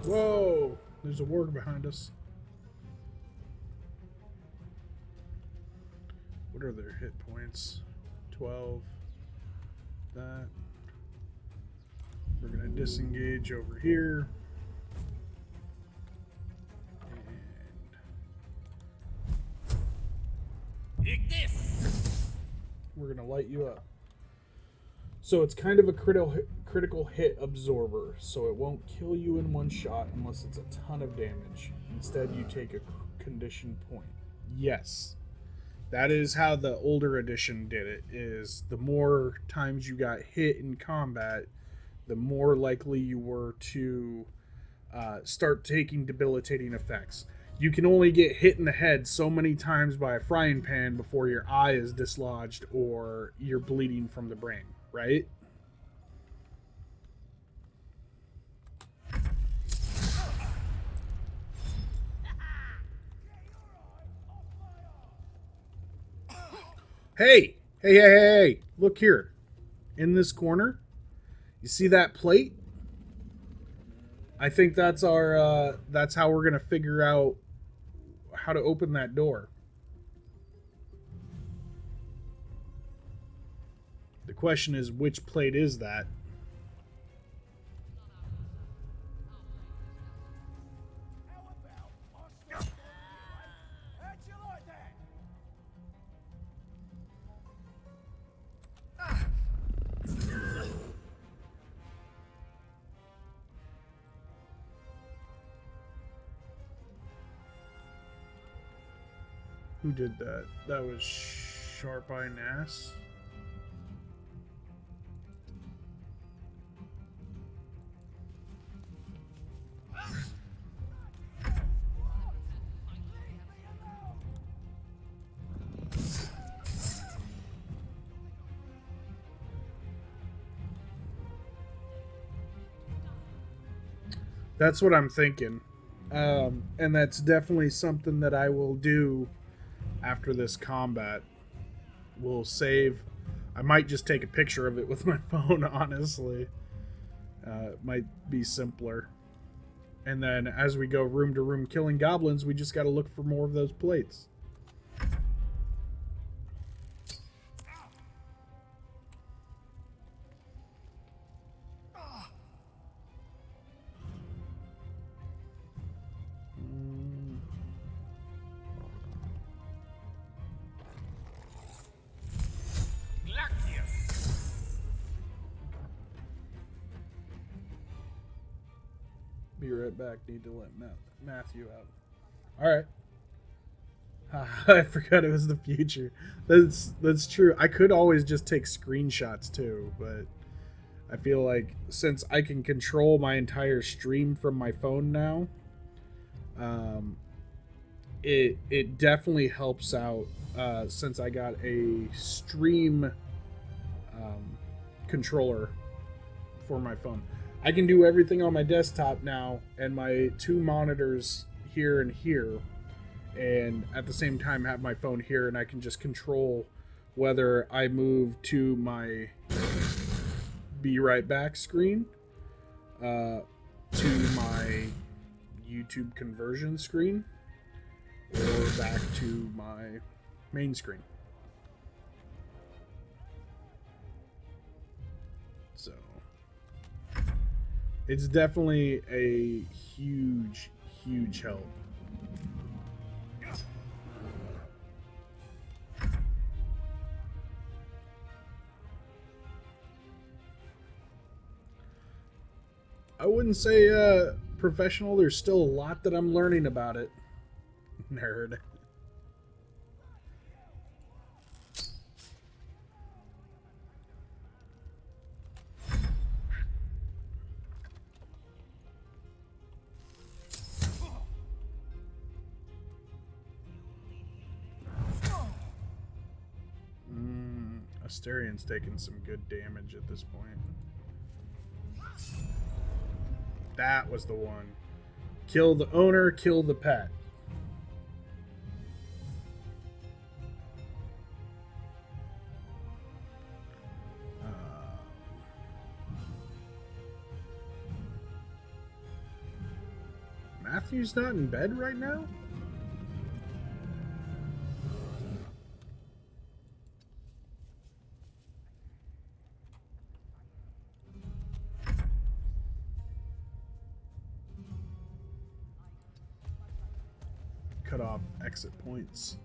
Whoa! There's a warg behind us. What are their hit points? 12. That. We're going to disengage over here. And we're going to light you up. So it's kind of a critical hit absorber, so it won't kill you in one shot unless it's a ton of damage. Instead, you take a condition point. Yes. That is how the older edition did it, is the more times you got hit in combat, the more likely you were to start taking debilitating effects. You can only get hit in the head so many times by a frying pan before your eye is dislodged or you're bleeding from the brain, right? Hey! Hey! Look here. In this corner, you see that plate? I think that's our that's how we're gonna figure out how to open that door. The question is, which plate is that? Who did that? That was Sharp Eye Nass. That's what I'm thinking. And that's definitely something that I will do after this combat. We'll save. I might just take a picture of it with my phone, honestly. It might be simpler. And then as we go room to room killing goblins, we just got to look for more of those plates. Be right back. Need to let Matthew out. All right. I forgot it was the future. That's true. I could always just take screenshots too, but I feel like since I can control my entire stream from my phone now, it definitely helps out since I got a stream controller for my phone. I can do everything on my desktop now and my two monitors here and here, and at the same time have my phone here, and I can just control whether I move to my be right back screen, to my YouTube conversion screen, or back to my main screen. So it's definitely a huge help. I wouldn't say professional. There's still a lot that I'm learning about it. Nerd. Asterian's taking some good damage at this point. That was the one. Kill the owner, kill the pet. Matthew's not in bed right now? Cut off exit points.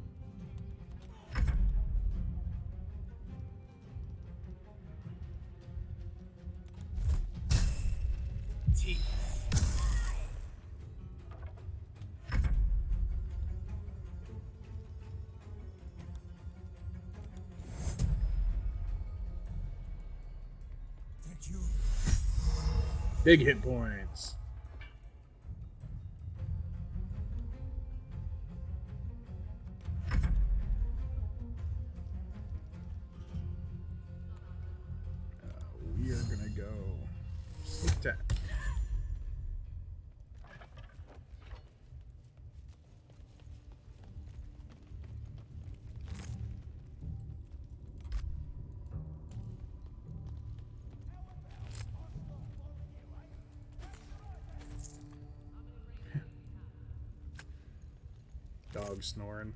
Big hit points. We are gonna go sneak attack. Dog snoring.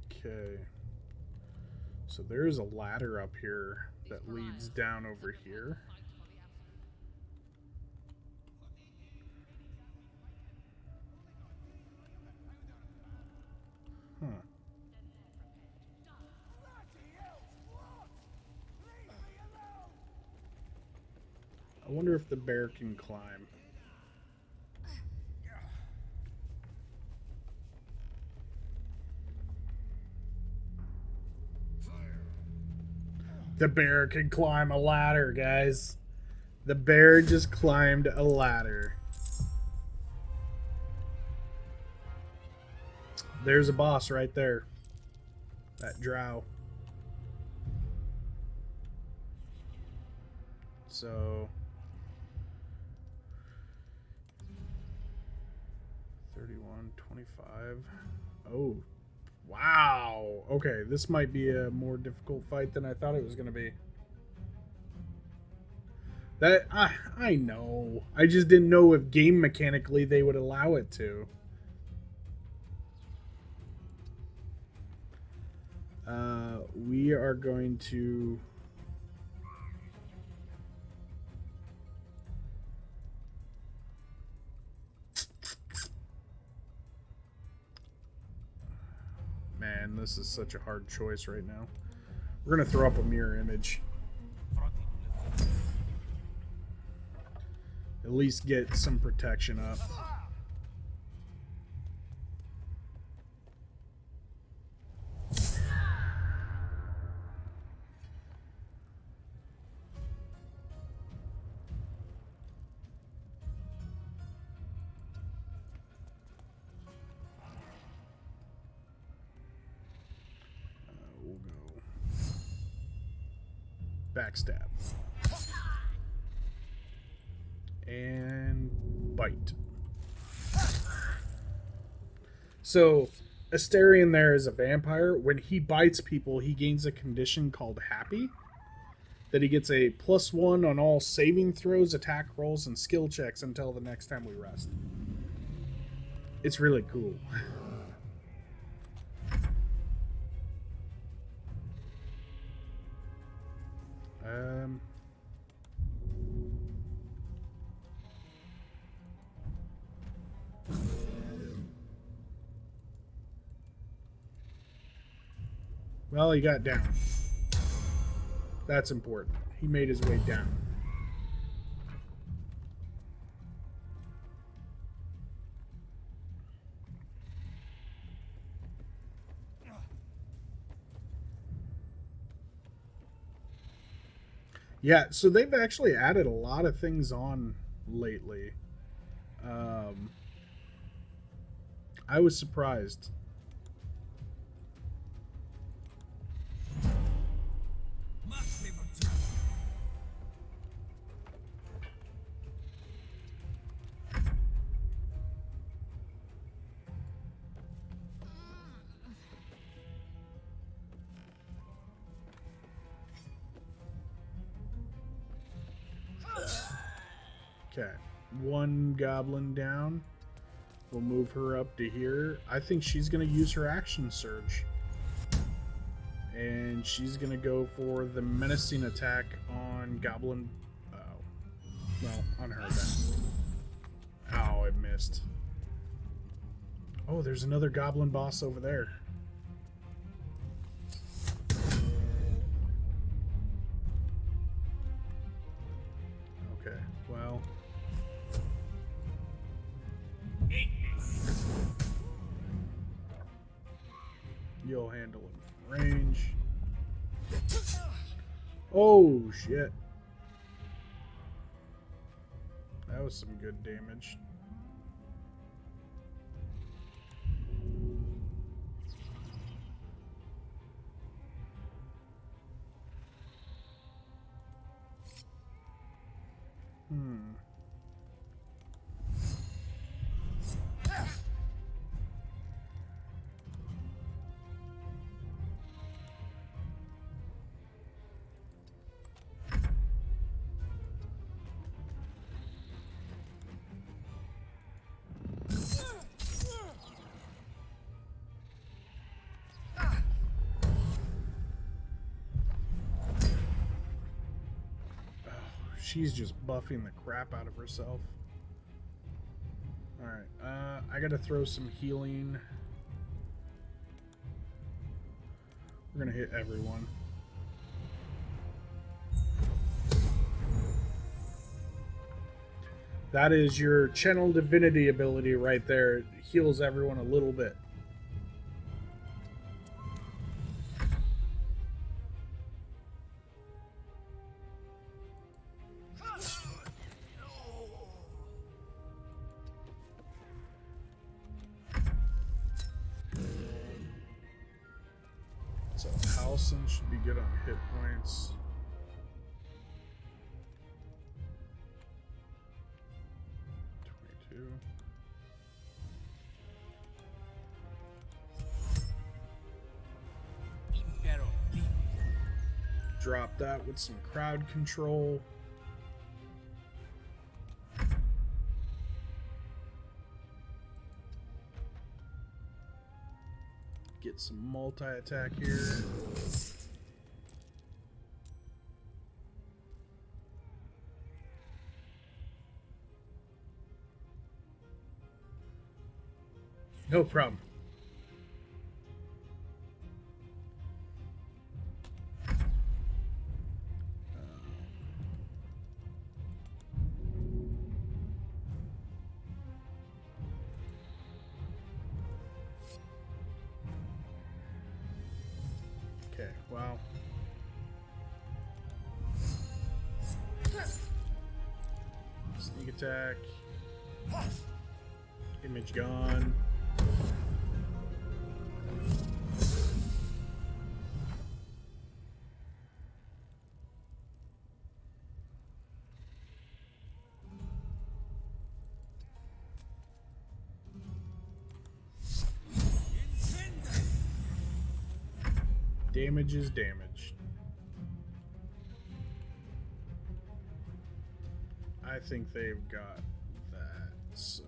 Okay. So there's a ladder up here that leads down over here. Huh. I wonder if the bear can climb. The bear can climb a ladder, guys. The bear just climbed a ladder. There's a boss right there. That drow. So 31, 25. Oh, wow. Okay, this might be a more difficult fight than I thought it was going to be. That I know. I just didn't know if game mechanically they would allow it to. We are going to Man, this is such a hard choice right now. We're gonna throw up a mirror image. At least get some protection up. We'll go backstab. And bite. So, Asterion there is a vampire. When he bites people, he gains a condition called Happy. That he gets a +1 on all saving throws, attack rolls, and skill checks until the next time we rest. It's really cool. Well, he got down. That's important. He made his way down. Yeah, so they've actually added a lot of things on lately. I was surprised. Okay. One goblin down. We'll move her up to here. I think she's going to use her action surge. And she's going to go for the menacing attack on Goblin. Oh. Well, on her then. Oh, it missed. Oh, there's another goblin boss over there. Okay, well. You'll handle him from range. Oh, shit. That was some good damage. She's just buffing the crap out of herself. Alright, I gotta throw some healing. We're gonna hit everyone. That is your Channel Divinity ability right there. It heals everyone a little bit. So Halson should be good on hit points. Drop that with some crowd control. Get some multi-attack here. No problem. Okay, wow. Sneak attack. Image gone. Damage is damage. I think they've got that, so...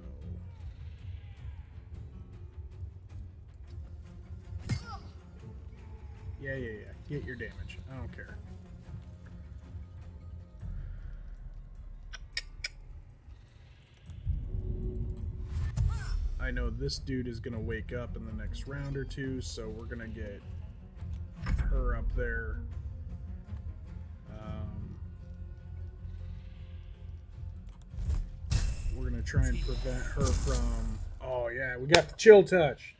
Yeah. Get your damage. I don't care. I know this dude is going to wake up in the next round or two, so we're going to get her up there. We're going to try and prevent her from... Oh, yeah, we got the chill touch.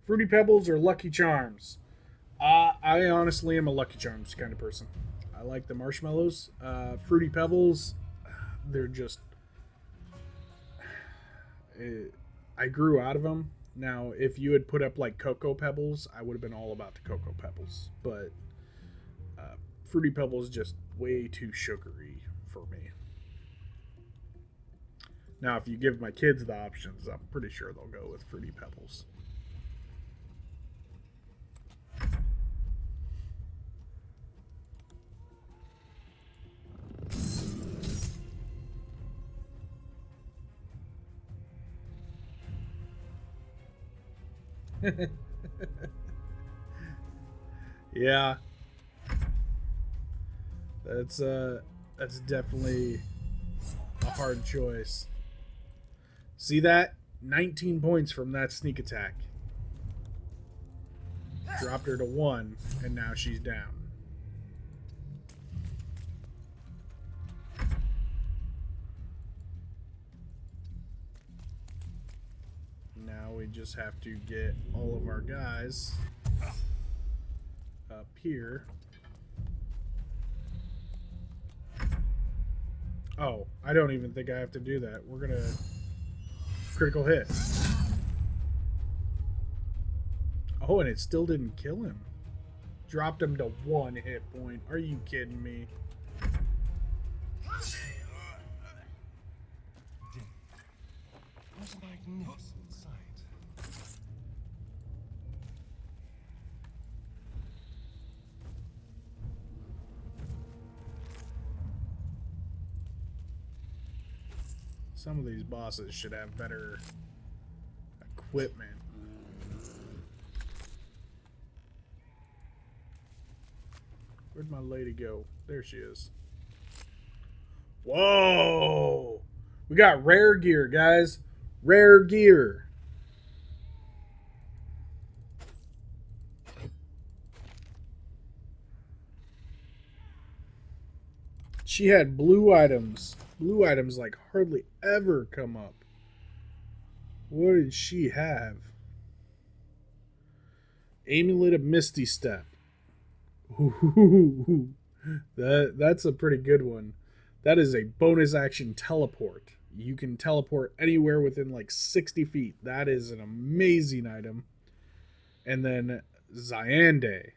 Fruity Pebbles or Lucky Charms? I honestly am a Lucky Charms kind of person. I like the marshmallows. Fruity Pebbles, they're just... I grew out of them. Now, if you had put up like Cocoa Pebbles, I would have been all about the Cocoa Pebbles. But Fruity Pebbles just way too sugary for me. Now, if you give my kids the options, I'm pretty sure they'll go with Fruity Pebbles. Yeah. That's definitely a hard choice. See that? 19 points from that sneak attack. Dropped her to 1, and now she's down. Now we just have to get all of our guys up here. Oh, I don't even think I have to do that. We're gonna critical hit. Oh, and it still didn't kill him. Dropped him to 1 hit point. Are you kidding me? What a magnificent sight. Some of these bosses should have better equipment. Where'd my lady go? There she is. Whoa! We got rare gear, guys. Rare gear. She had blue items. Blue items like hardly ever come up. What did she have? Amulet of Misty Step. Ooh, that's a pretty good one. That is a bonus action teleport. You can teleport anywhere within like 60 feet. That is an amazing item. And then Zyande.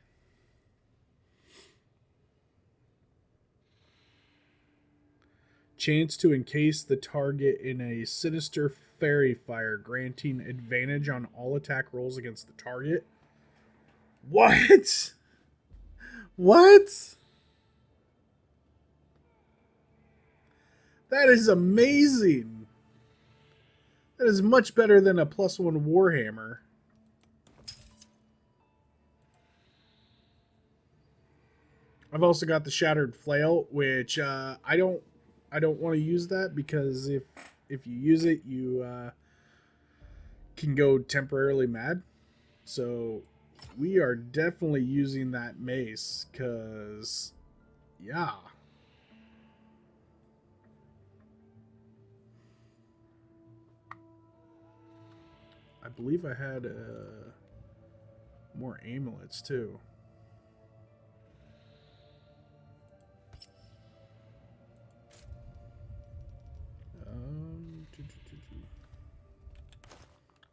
Chance to encase the target in a sinister fairy fire, granting advantage on all attack rolls against the target. What? What? That is amazing. That is much better than a +1 Warhammer. I've also got the Shattered Flail, which I don't want to use that because if you use it, you can go temporarily mad. So we are definitely using that mace because, yeah. I believe I had more amulets too.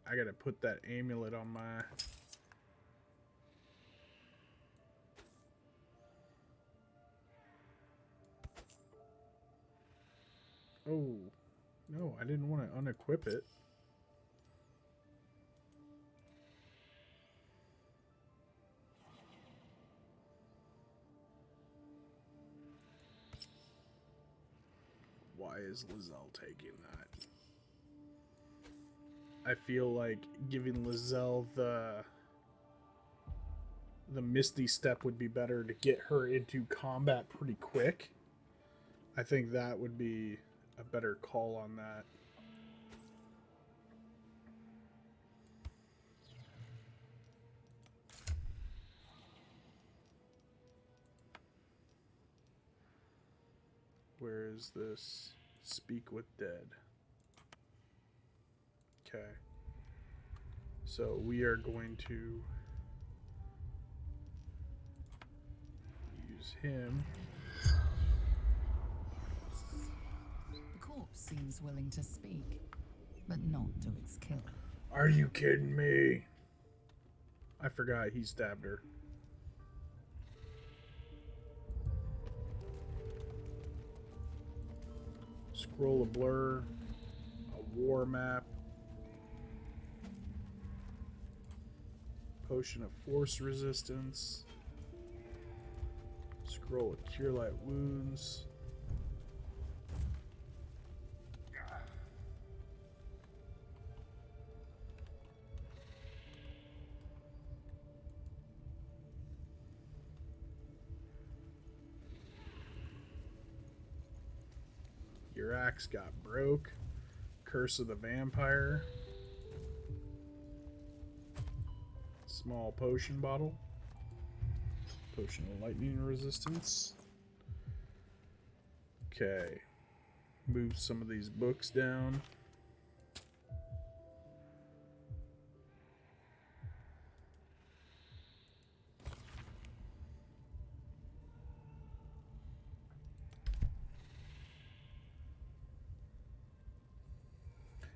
I gotta put that amulet on my... Oh, no, I didn't want to unequip it. Why is Lizelle taking that? I feel like giving Lizelle the Misty Step would be better to get her into combat pretty quick. I think that would be a better call on that. Where is this? Speak with Dead. Okay. So we are going to use him. The corpse seems willing to speak, but not to its kill. Are you kidding me? I forgot he stabbed her. Scroll of Blur, a war map, potion of force resistance, scroll of cure light wounds. axe got broke. Curse of the Vampire. Small potion bottle. Potion of lightning resistance. Okay. Move some of these books down.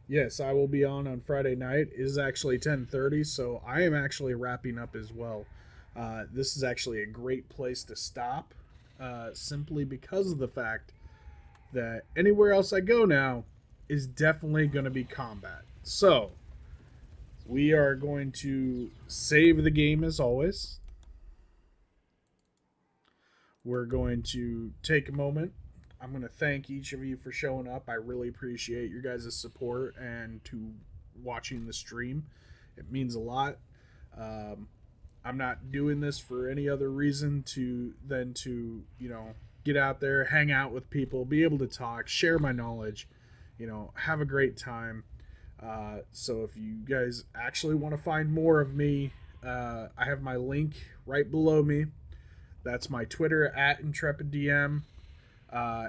Yes, I will be on Friday night. It is actually 10:30, so I am actually wrapping up as well. This is actually a great place to stop, simply because of the fact that anywhere else I go now is definitely going to be combat. So, we are going to save the game as always. We're going to take a moment. I'm going to thank each of you for showing up. I really appreciate your guys' support and to watching the stream. It means a lot. I'm not doing this for any other reason than to get out there, hang out with people, be able to talk, share my knowledge, have a great time. So if you guys actually want to find more of me, I have my link right below me. That's my Twitter at IntrepidDM.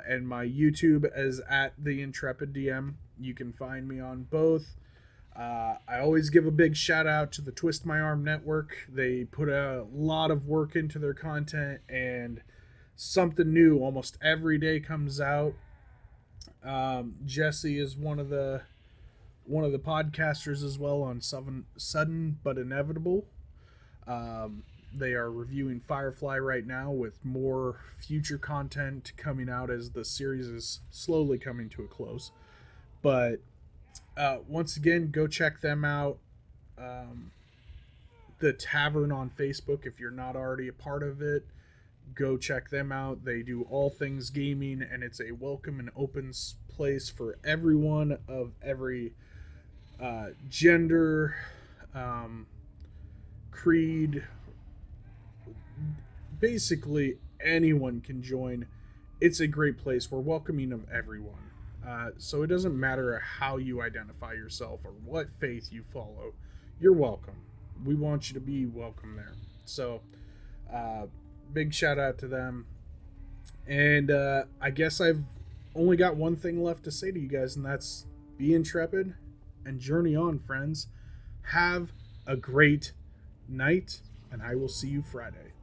And my YouTube is at the Intrepid DM. You can find me on both. I always give a big shout out to the Twist My Arm Network. They put a lot of work into their content, and something new almost every day comes out. Jesse is one of the podcasters as well on Sudden But Inevitable. They are reviewing Firefly right now, with more future content coming out as the series is slowly coming to a close. But once again, go check them out. The Tavern on Facebook, if you're not already a part of it, go check them out. They do all things gaming, and it's a welcome and open place for everyone of every gender, creed. Basically, anyone can join. It's a great place. We're welcoming of everyone. So it doesn't matter how you identify yourself or what faith you follow. You're welcome. We want you to be welcome there. So, big shout out to them. And I guess I've only got one thing left to say to you guys, and that's be intrepid and journey on, friends. Have a great night, and I will see you Friday.